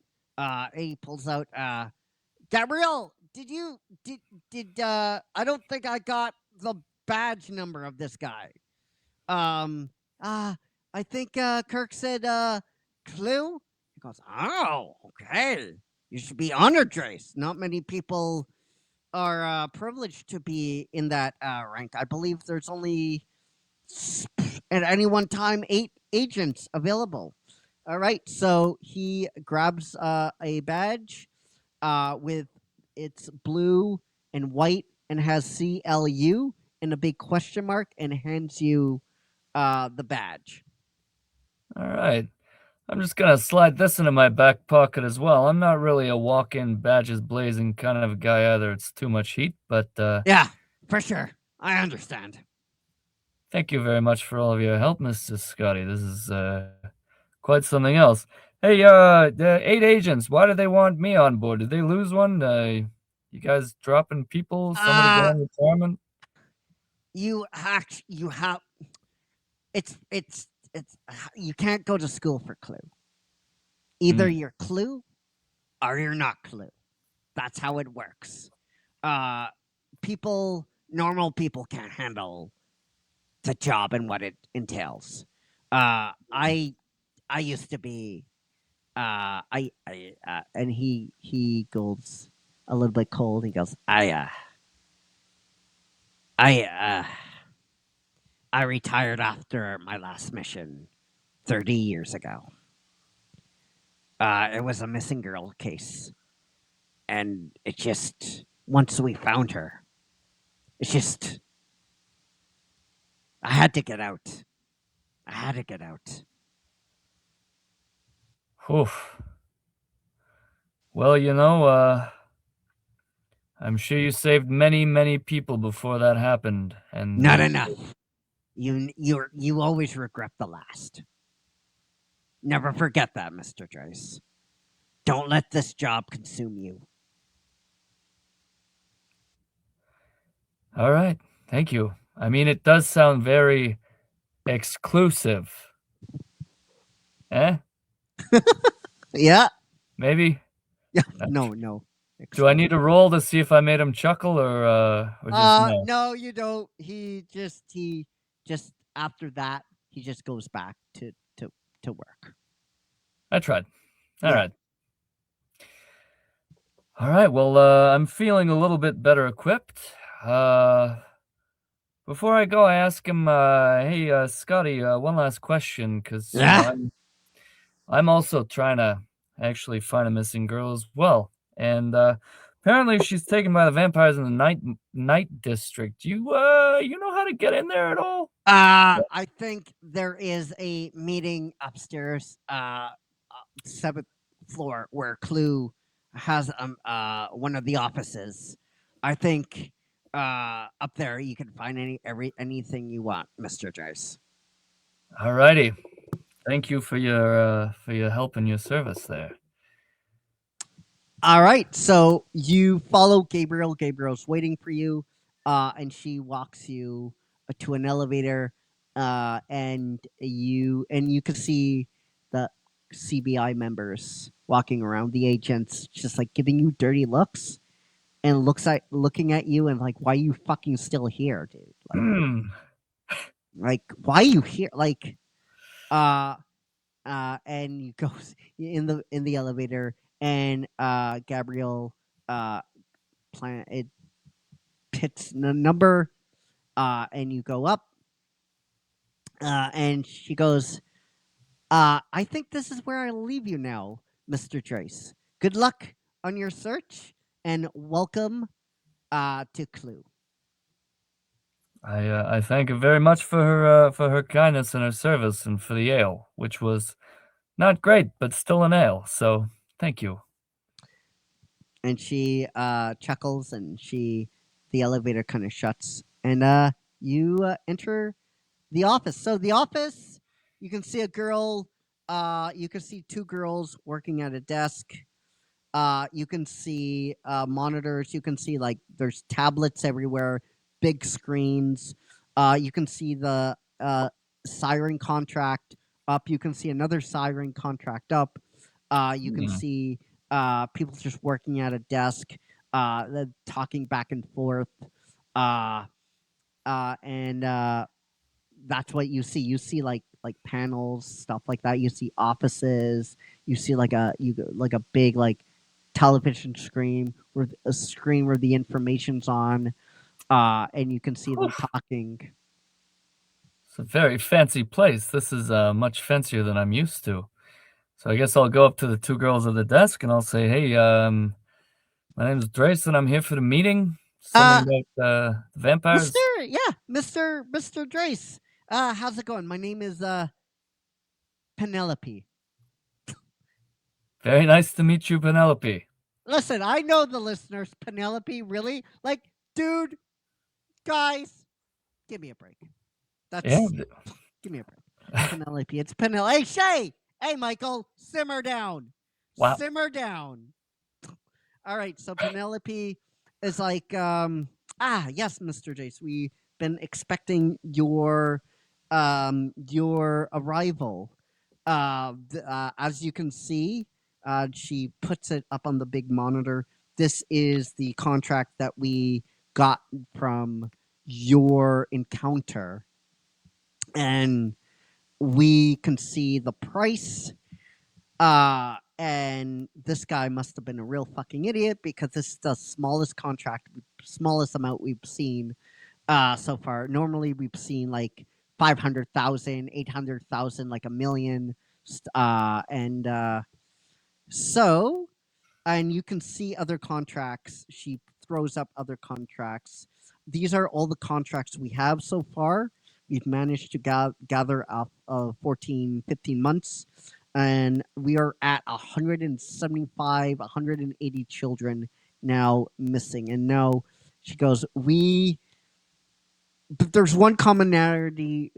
Gabrielle, I don't think I got the badge number of this guy. I think Kirk said Clue. He goes, oh, okay. You should be honored, Trace. Not many people are privileged to be in that rank. I believe there's only at any one time 8 agents available. All right, so he grabs a badge with it's blue and white and has CLU and a big question mark and hands you the badge. All right. I'm just gonna slide this into my back pocket as well. I'm not really a walk-in badges blazing kind of a guy either. It's too much heat, but yeah, for sure. I understand. Thank you very much for all of your help, Mr. Scotty. This is quite something else. Hey, the 8 agents, why do they want me on board? Did they lose one? You guys dropping people? Somebody going retirement? You have it's you can't go to school for Clue. Either you're Clue or you're not Clue. That's how it works. Normal people can't handle the job and what it entails. I used to be and he goes a little bit cold. He goes, I retired after my last mission 30 years ago. It was a missing girl case. And it just, once we found her, it's just, I had to get out. Oof. Well, you know, I'm sure you saved many, many people before that happened. And not enough. You always regret the last. Never forget that, Mr. Joyce. Don't let this job consume you. All right. Thank you. I mean, it does sound very exclusive. Eh? Yeah. Maybe? Yeah. No. Do I need to roll to see if I made him chuckle or just no? No, you don't. He just after that, he just goes back to work. I tried. All right. All right. Well, I'm feeling a little bit better equipped. Before I go, I ask him, hey, Scotty, one last question, because I'm also trying to actually find a missing girl as well. And apparently she's taken by the vampires in the night district. You know how to get in there at all? I think there is a meeting upstairs, 7th floor, where Clue has one of the offices. I think up there you can find anything you want, Mr. Joyce. All righty. Thank you for your help and your service there. All right, so you follow Gabriel. Gabriel's waiting for you, and she walks you to an elevator, and you can see the CBI members walking around. The agents just like giving you dirty looks, and looking at you and like, why are you fucking still here, dude? Like why are you here? Like, and you go in the elevator. And Gabrielle it hits the number, and you go up, and she goes, I think this is where I'll leave you now, Mr. Joyce. Good luck on your search, and welcome to Clue. I thank her very much for her kindness and her service, and for the ale, which was not great, but still an ale. So thank you. And she chuckles, and the elevator kind of shuts, and you enter the office. So the office, you can see a girl. You can see 2 girls working at a desk. You can see monitors. You can see like there's tablets everywhere, big screens. You can see the siren contract up. You can see another siren contract up. You can see people just working at a desk, talking back and forth, and that's what you see. You see like panels, stuff like that. You see offices. You see like a big like television screen where the information's on, and you can see them talking. It's a very fancy place. This is much fancier than I'm used to. So I guess I'll go up to the 2 girls at the desk and I'll say, hey, my name is Drace and I'm here for the meeting. Something about vampires. Mr. Drace. How's it going? My name is Penelope. Very nice to meet you, Penelope. Listen, I know the listeners. Penelope, really? Like, dude, guys, give me a break. That's give me a break. Penelope, it's Penelope. Hey, Shay! Hey, Michael, simmer down. Wow. Simmer down. All right, so Penelope is like, yes, Mr. Jace, we've been expecting your arrival. As you can see, she puts it up on the big monitor. This is the contract that we got from your encounter, and we can see the price. And this guy must have been a real fucking idiot because this is the smallest amount we've seen so far. Normally we've seen like 500,000, 800,000, like $1 million. And you can see other contracts. She throws up other contracts. These are all the contracts we have so far. We've managed to gather up 14, 15 months. And we are at 175, 180 children now missing. And now she goes, but there's one commonality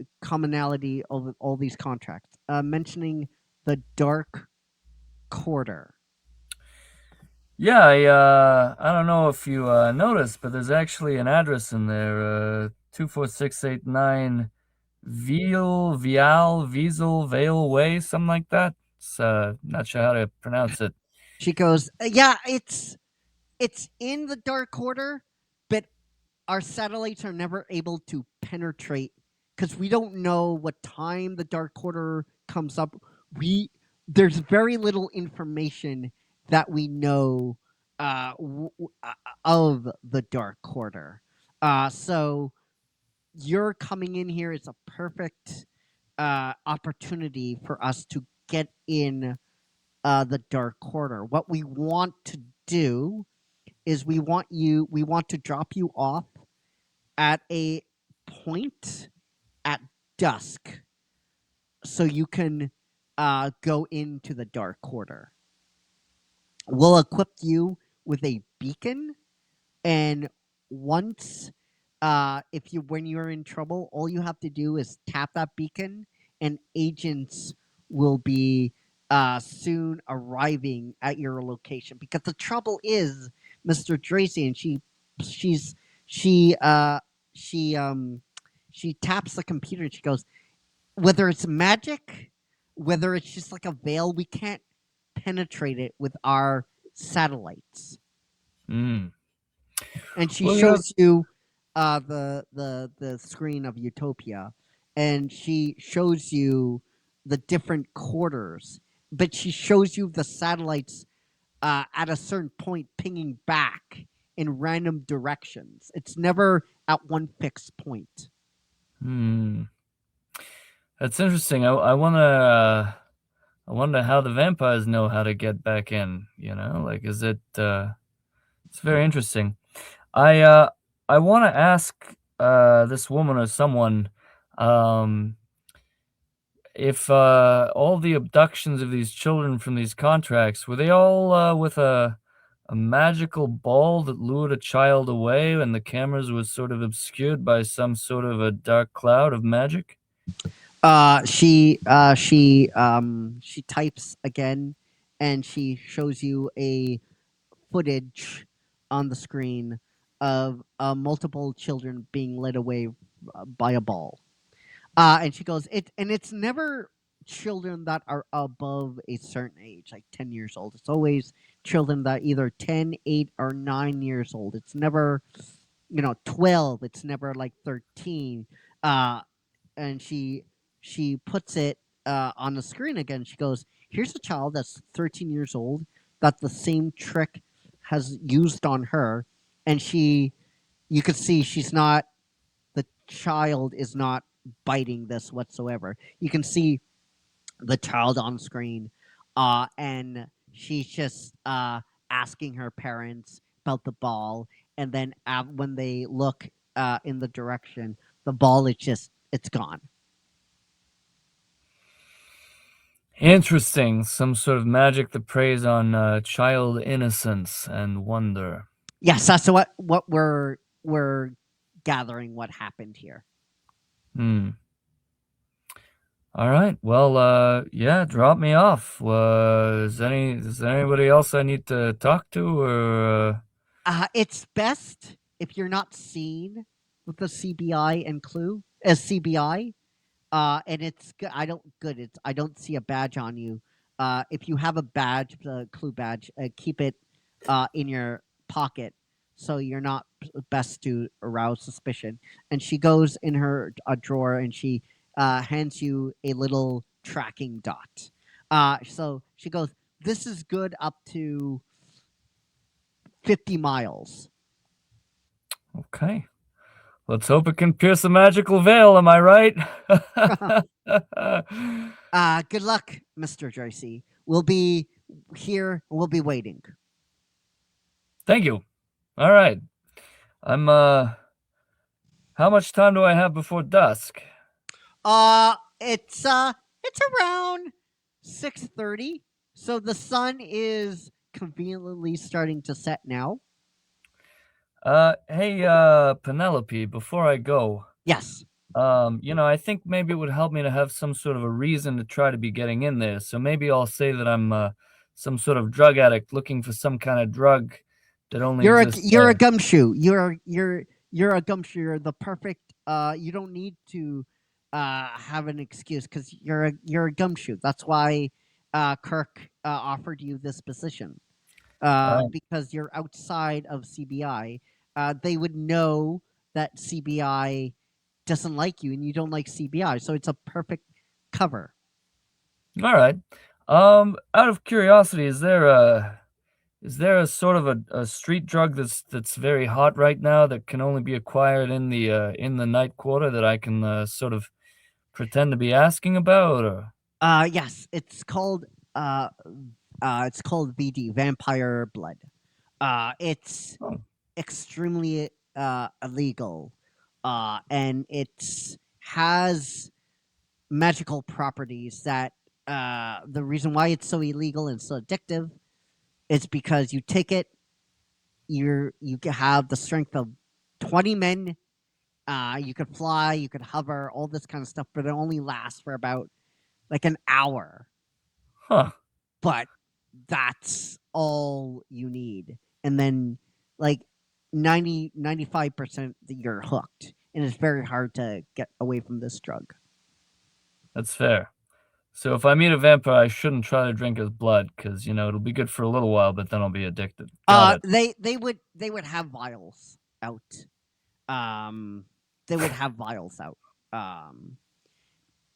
of all these contracts, mentioning the Dark Quarter. Yeah, I don't know if you noticed, but there's actually an address in there, 24689 Vial Vale Way, something like that. It's not sure how to pronounce it. She goes, yeah, it's in the Dark Quarter, but our satellites are never able to penetrate because we don't know what time the Dark Quarter comes up. There's very little information that we know of the Dark Quarter. So you're coming in here is a perfect opportunity for us to get in the Dark Quarter. What we want to do is we want to drop you off at a point at dusk so you can go into the Dark Quarter. We'll equip you with a beacon, and once when you're in trouble, all you have to do is tap that beacon, and agents will be soon arriving at your location. Because the trouble is, Mr. Tracy, and she taps the computer and she goes, whether it's magic, whether it's just like a veil, we can't penetrate it with our satellites. Mm. And she shows you the screen of Utopia, and she shows you the different quarters, but she shows you the satellites at a certain point pinging back in random directions. It's never at one fixed point. That's interesting. I wonder how the vampires know how to get back in. Like, is it? It's very interesting. I want to ask this woman or someone if all the abductions of these children from these contracts, were they all with a magical ball that lured a child away and the cameras were sort of obscured by some sort of a dark cloud of magic? She types again, and she shows you a footage on the screen of multiple children being led away by a ball. And she goes, it's never children that are above a certain age, like 10 years old. It's always children that are either 10, 8, or 9 years old. It's never, 12. It's never like 13. And she puts it on the screen again. She goes, here's a child that's 13 years old that the same trick has used on her. And you could see the child is not biting this whatsoever. You can see the child on screen, and she's just asking her parents about the ball, and then when they look in the direction, the ball it's gone. Interesting. Some sort of magic that preys on child innocence and wonder. Yes, that's what we're gathering. What happened here? Hmm. All right. Well, yeah, drop me off. Is there anybody else I need to talk to, or? It's best if you're not seen with the CBI and Clue as CBI. And it's good. I don't see a badge on you. If you have a badge, the Clue badge, keep it in your pocket so you're not best to arouse suspicion. And she goes in her drawer and she hands you a little tracking dot. So she goes, "This is good up to 50 miles." Okay. Let's hope it can pierce the magical veil. Am I right? Good luck, Mr. Joycey. We'll be here. We'll be waiting. Thank you. All right. I'm how much time do I have before dusk? It's around 6:30. So the sun is conveniently starting to set now. Hey, Penelope, before I go. Yes. I think maybe it would help me to have some sort of a reason to try to be getting in there. So maybe I'll say that I'm some sort of drug addict looking for some kind of drug that only exists. You're a gumshoe. You're a gumshoe. You're the perfect. You don't need to have an excuse because you're a gumshoe. That's why Kirk offered you this position because you're outside of CBI. They would know that CBI doesn't like you and you don't like CBI, so it's a perfect cover. All right. Out of curiosity, is there a sort of a street drug that's very hot right now that can only be acquired in the night quarter that I can sort of pretend to be asking about? Or? Yes, it's called VD, Vampire Blood. It's extremely illegal, and it has magical properties that the reason why it's so illegal and so addictive is because you take it, you can have the strength of 20 men. You could fly, you could hover, all this kind of stuff, but it only lasts for about like an hour. Huh. But that's all you need. And then like 95% you're hooked. And it's very hard to get away from this drug. That's fair. So if I meet a vampire, I shouldn't try to drink his blood because it'll be good for a little while, but then I'll be addicted. Got it. They would have vials out. They would have vials out.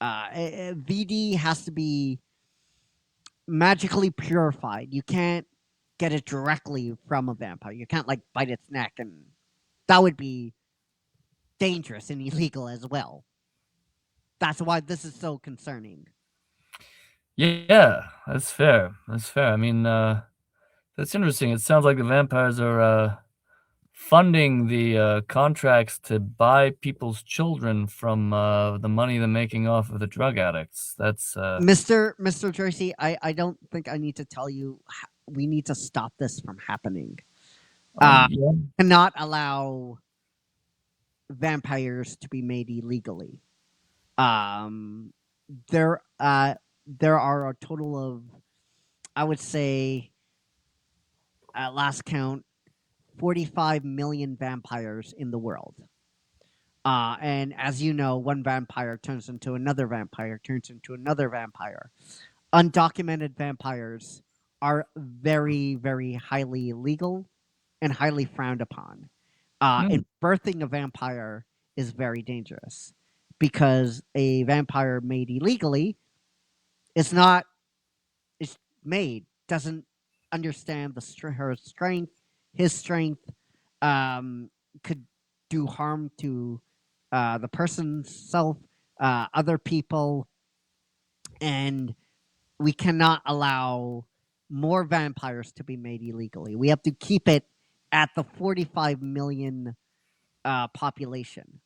VD has to be magically purified. You can't get it directly from a vampire. You can't like bite its neck, and that would be dangerous and illegal as well. That's why this is so concerning. Yeah, that's fair. That's fair. I mean, that's interesting. It sounds like the vampires are funding the contracts to buy people's children from the money they're making off of the drug addicts. That's Mr. Tracy. I don't think I need to tell you. We need to stop this from happening. Yeah. Cannot allow vampires to be made illegally. There are a total of, I would say, at last count, 45 million vampires in the world. And as you know, one vampire turns into another vampire, turns into another vampire. Undocumented vampires are very, very highly illegal and highly frowned upon. And birthing a vampire is very dangerous because a vampire made illegally doesn't understand her strength. His strength could do harm to the person's self, other people, and we cannot allow more vampires to be made illegally. We have to keep it at the 45 million population.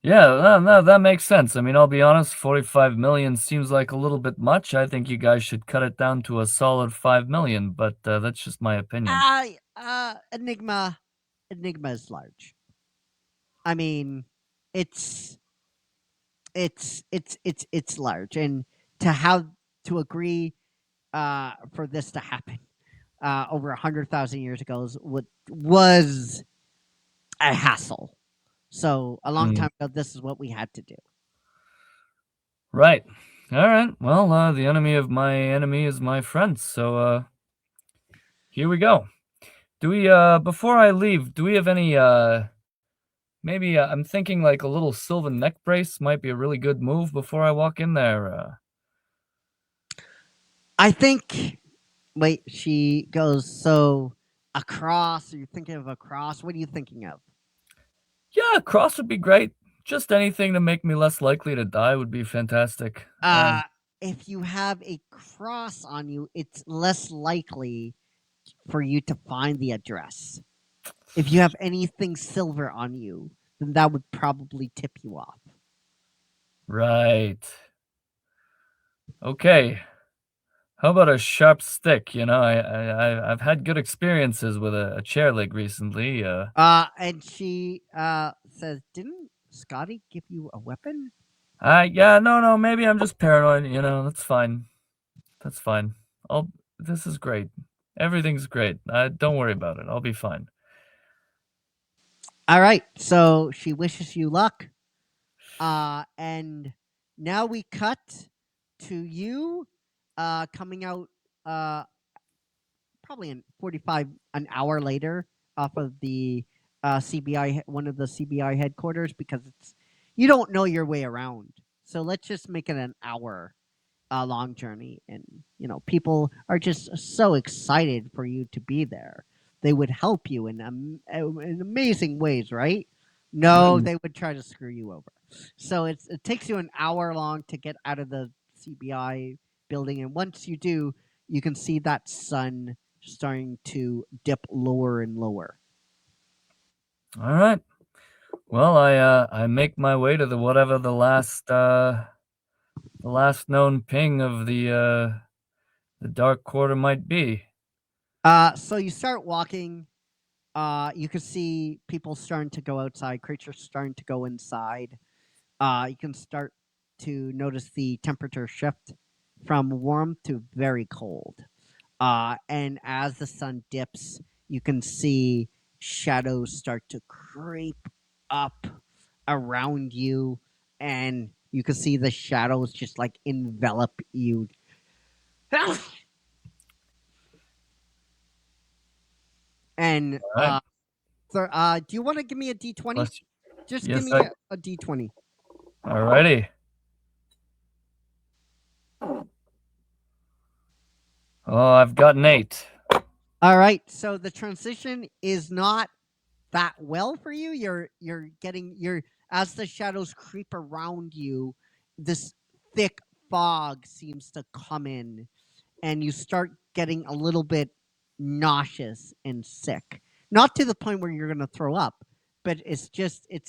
Yeah, no, that makes sense. I mean, I'll be honest, 45 million seems like a little bit much. I think you guys should cut it down to a solid 5 million, but that's just my opinion. Enigma is large. I mean, it's large, and to agree for this to happen over 100,000 years ago was a hassle. So a long time ago, this is what we had to do. Right. All right. Well, the enemy of my enemy is my friend. So here we go. Do we before I leave, do we have any maybe I'm thinking like a little sylvan neck brace might be a really good move before I walk in there. I think. Wait, she goes, so a cross? Are you thinking of a cross? What are you thinking of? Yeah, a cross would be great. Just anything to make me less likely to die would be fantastic. If you have a cross on you, it's less likely for you to find the address. If you have anything silver on you, then that would probably tip you off. Right. Okay. How about a sharp stick? You know, I've had good experiences with a chair leg recently. And she says, "Didn't Scotty give you a weapon?" Yeah, no, maybe I'm just paranoid. You know, that's fine. That's fine. This is great. Everything's great. Don't worry about it. I'll be fine. All right. So she wishes you luck. And now we cut to you coming out probably in an hour later off of the CBI, one of the CBI headquarters, because you don't know your way around. So let's just make it an hour long journey. And, people are just so excited for you to be there. They would help you in amazing ways, right? No, they would try to screw you over. So it takes you an hour long to get out of the CBI building. And once you do, you can see that sun starting to dip lower and lower. All right. Well, I make my way to the last known ping of the dark quarter might be. So you start walking. You can see people starting to go outside, creatures starting to go inside. You can start to notice the temperature shift from warm to very cold. And as the sun dips, you can see shadows start to creep up around you, and you can see the shadows just like envelop you. And right. do you want to give me a D20? Just yes, give me a D20. Alrighty. Oh, I've got an 8. All right, so the transition is not that well for you. You're as the shadows creep around you, this thick fog seems to come in, and you start getting a little bit nauseous and sick. Not to the point where you're going to throw up, but it's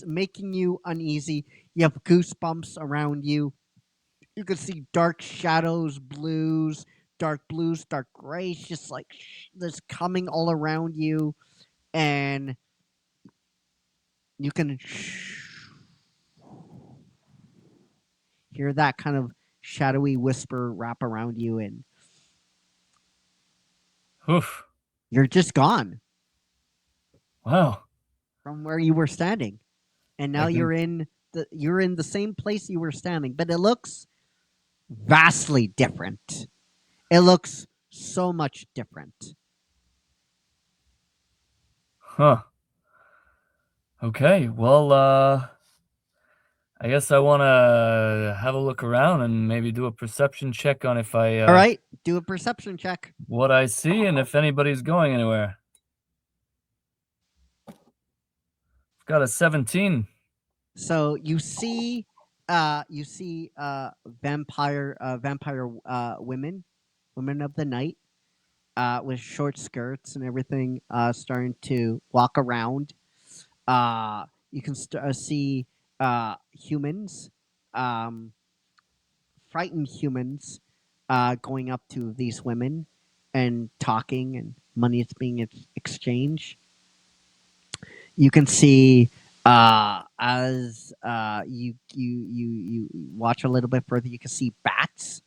making you uneasy. You have goosebumps around you. You can see dark shadows, dark blues, dark grays, just like this coming all around you, and you can hear that kind of shadowy whisper wrap around you, and Oof. You're just gone. Wow. From where you were standing. And now you're in the same place you were standing, but it looks vastly different. It looks so much different. Huh. Okay, well, I guess I want to have a look around and maybe do a perception check on if I... All right, do a perception check. What I see and if anybody's going anywhere. I've got a 17. So you see vampire women of the night with short skirts and everything starting to walk around. You can see humans, frightened humans, going up to these women and talking, and money is being exchanged. You can see as you watch a little bit further, you can see bats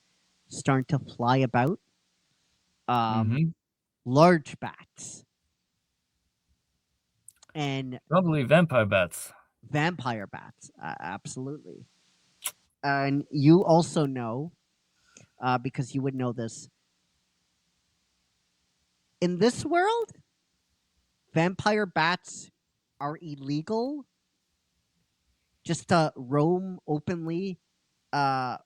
starting to fly about. Large bats. And probably vampire bats. Vampire bats, absolutely. And you also know, because you would know this, in this world, vampire bats are illegal. Just to roam openly. The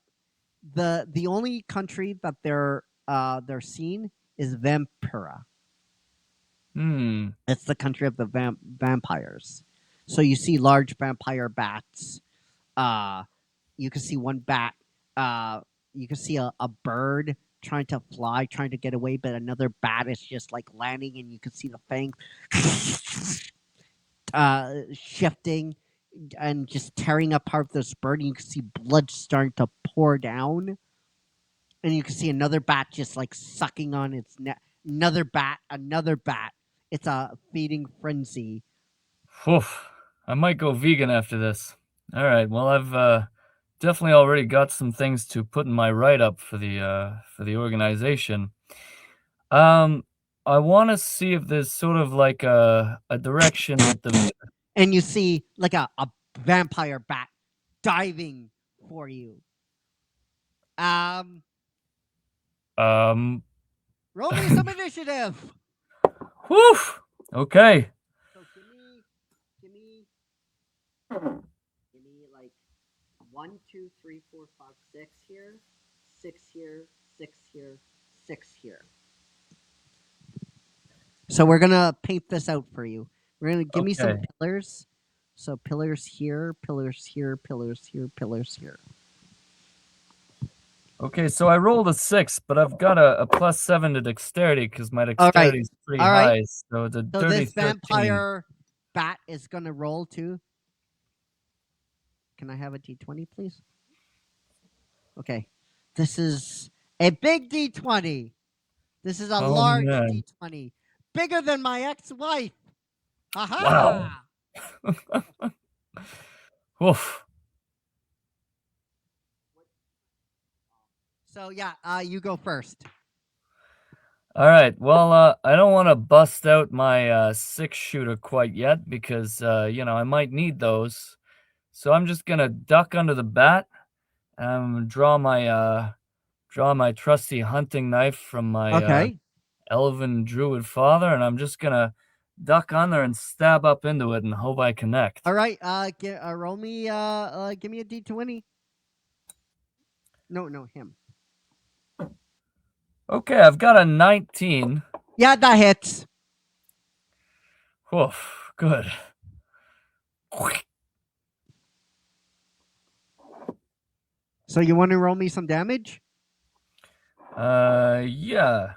only country that they're seen is Vampira. It's the country of the vampires. So you see large vampire bats. You can see one bat. You can see a bird trying to fly, trying to get away, but another bat is just like landing, and you can see the fangs shifting and just tearing apart this bird. And you can see blood starting to pour down, and you can see another bat just like sucking on its neck. Another bat. It's a feeding frenzy. Oof. I might go vegan after this. All right. Well, I've definitely already got some things to put in my write-up for the organization. I want to see if there's sort of like a direction with the. And you see like a vampire bat diving for you. Roll me some initiative. Woof. Okay. So give me like 1, 2, 3, 4, 5, 6 here, 6 here, 6 here, 6 here. So we're gonna paint this out for you. We're gonna give me some pillars. So pillars here, pillars here, pillars here, pillars here. Okay, so I rolled a 6, but I've got a +7 to dexterity because my dexterity is pretty high. So it's a dirty this vampire bat is gonna roll too. Can I have a D20, please? Okay. This is a big D20. This is a large D20. Bigger than my ex-wife. Wow. Oof. So yeah, you go first. All right. Well, I don't want to bust out my 6-shooter quite yet because I might need those. So I'm just gonna duck under the bat. Draw my trusty hunting knife from my elven druid father, and I'm just gonna duck under and stab up into it and hope I connect. All right. Roll me. Give me a D20. No, him. Okay, I've got a 19. Yeah, that hits. Oof, good. So you want to roll me some damage? Yeah.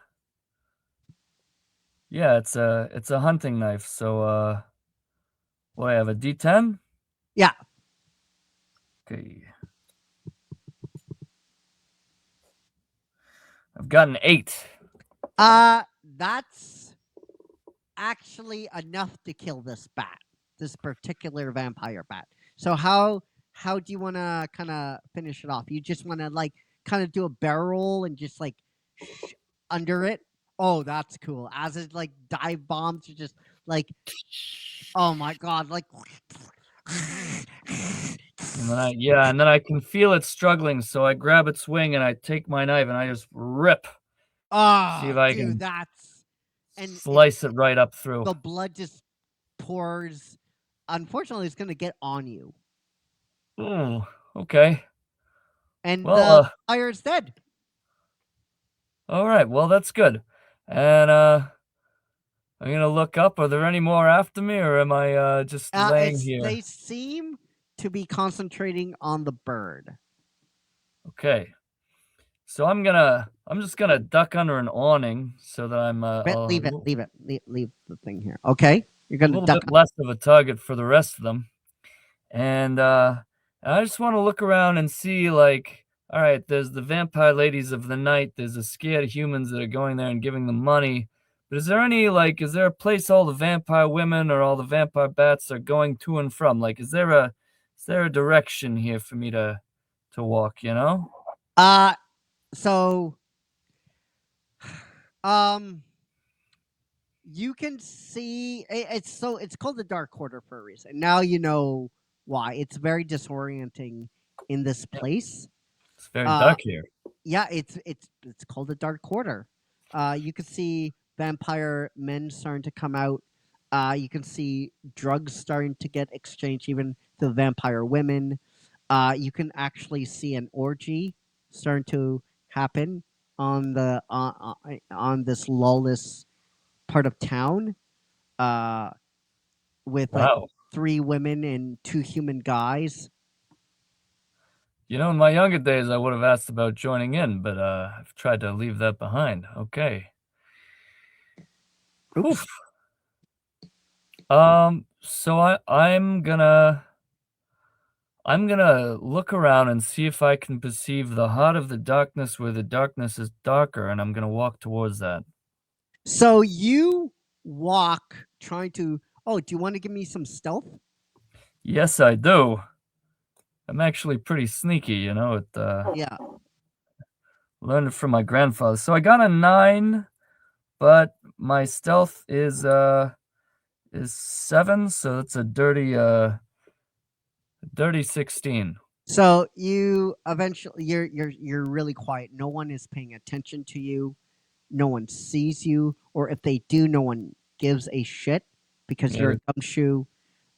Yeah, it's a hunting knife. So what, I have a D10? Yeah. Okay. I've got an 8. That's actually enough to kill this bat, this particular vampire bat. So how do you want to kind of finish it off? You just want to like kind of do a barrel roll and just like under it? Oh, that's cool. As it like dive bombs, you just like, oh my god, like. And then I can feel it struggling, so I grab its wing and I take my knife and I just rip. Oh, see if I can slice it right up through. The blood just pours. Unfortunately, it's going to get on you. Oh, okay. And the fire is dead. All right, well, that's good. And I'm going to look up. Are there any more after me, or am I just laying here? They seem to be concentrating on the bird. Okay. So I'm just gonna duck under an awning so that I'm leave the thing here. Okay, you're gonna a little bit less of a target for the rest of them, and I just want to look around and see, like, all right, there's the vampire ladies of the night. There's the scared humans that are going there and giving them money. But is there a place all the vampire women or all the vampire bats are going to and from? Like, is there a direction here for me to walk, you know? So you can see it's called the Dark Quarter for a reason. Now you know why. It's very disorienting in this place. It's very dark here. Yeah, it's called the Dark Quarter. You can see vampire men starting to come out. You can see drugs starting to get exchanged, even to vampire women. You can actually see an orgy starting to happen on the on this lawless part of town, with like 3 women and 2 human guys. You know, in my younger days, I would have asked about joining in, but I've tried to leave that behind. Okay. Oops. So I'm gonna look around and see if I can perceive the heart of the darkness where the darkness is darker, and I'm gonna walk towards that. So you walk trying to. Oh, do you want to give me some stealth? Yes, I do. I'm actually pretty sneaky, you know. Yeah. Learned it from my grandfather. So I got a 9, but my stealth is 7, so it's a dirty 16. So you eventually you're really quiet. No one is paying attention to you. No one sees you, or if they do, no one gives a shit because you're a gumshoe.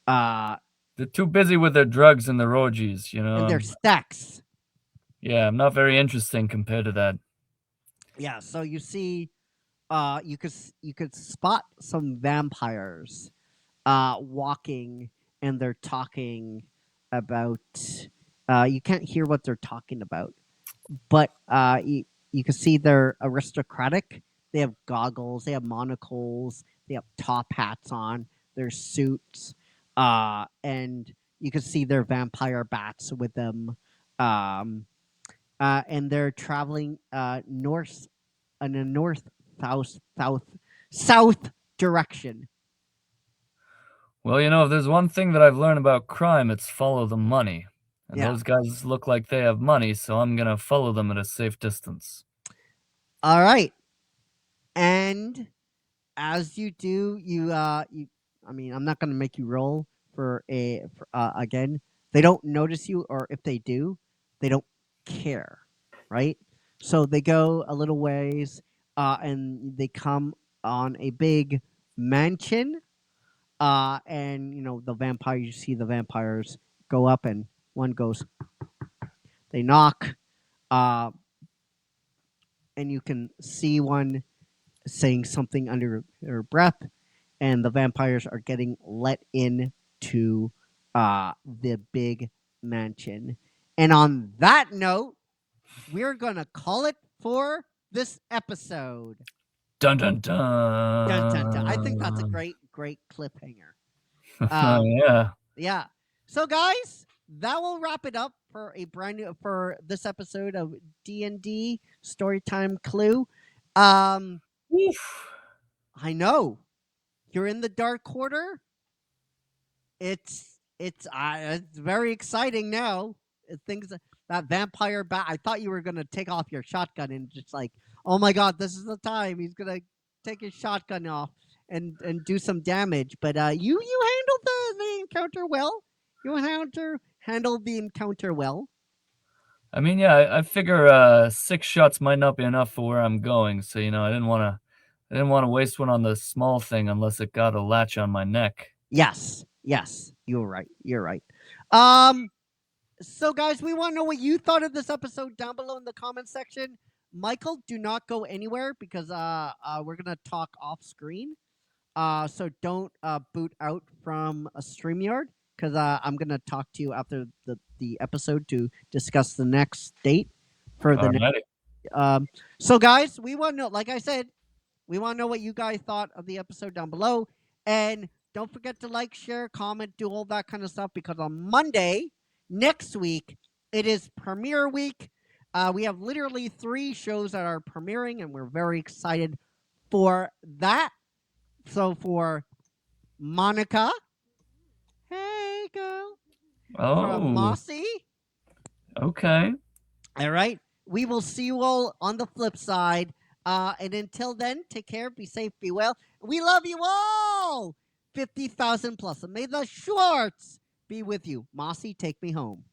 They're too busy with their drugs and their orgies, you know. And their stacks. Yeah, I'm not very interesting compared to that. Yeah, so you see, you could spot some vampires, walking, and they're talking about. You can't hear what they're talking about, but you can see they're aristocratic. They have goggles, they have monocles, they have top hats on, their suits, and you can see their vampire bats with them. And they're traveling north in a south direction. Well, you know, if there's one thing that I've learned about crime, it's follow the money. And Yeah. those guys look like they have money, so I'm gonna follow them at a safe distance. All right. And as you do, I mean, I'm not gonna make you roll for again. They don't notice you, or if they do, they don't care, right? So they go a little ways, and they come on a big mansion, and you know the vampire. You see the vampires go up, and one goes. They knock, and you can see one saying something under her breath, and the vampires are getting let in to the big mansion. And on that note, we're gonna call it for this episode. Dun dun dun. Dun, dun, dun. I think that's a great cliffhanger. Yeah. Yeah. So, guys, that will wrap it up for for this episode of D&D Storytime Clue. I know you're in the Dark Quarter. It's very exciting now. Things that vampire bat. I thought you were gonna take off your shotgun and just like, oh my god, this is the time he's gonna take his shotgun off and do some damage. But you handled the encounter well. You handled the encounter well. I mean, yeah, I figure 6 shots might not be enough for where I'm going, so you know, I didn't want to waste one on the small thing unless it got a latch on my neck. Yes, you're right. So guys, we want to know what you thought of this episode down below in the comment section. Michael, do not go anywhere because we're gonna talk off screen. So don't boot out from a StreamYard because I'm gonna talk to you after the episode to discuss the next date for the next. So guys, we want to know, like I said, we want to know what you guys thought of the episode down below. And don't forget to like, share, comment, do all that kind of stuff, because on Monday, next week, it is premiere week. We have literally 3 shows that are premiering, and we're very excited for that. So for Monica, hey girl. For Mossy. Okay. All right. We will see you all on the flip side. And until then, take care, be safe, be well. We love you all. 50,000 plus. And may the Schwartz be with you. Mossy, take me home.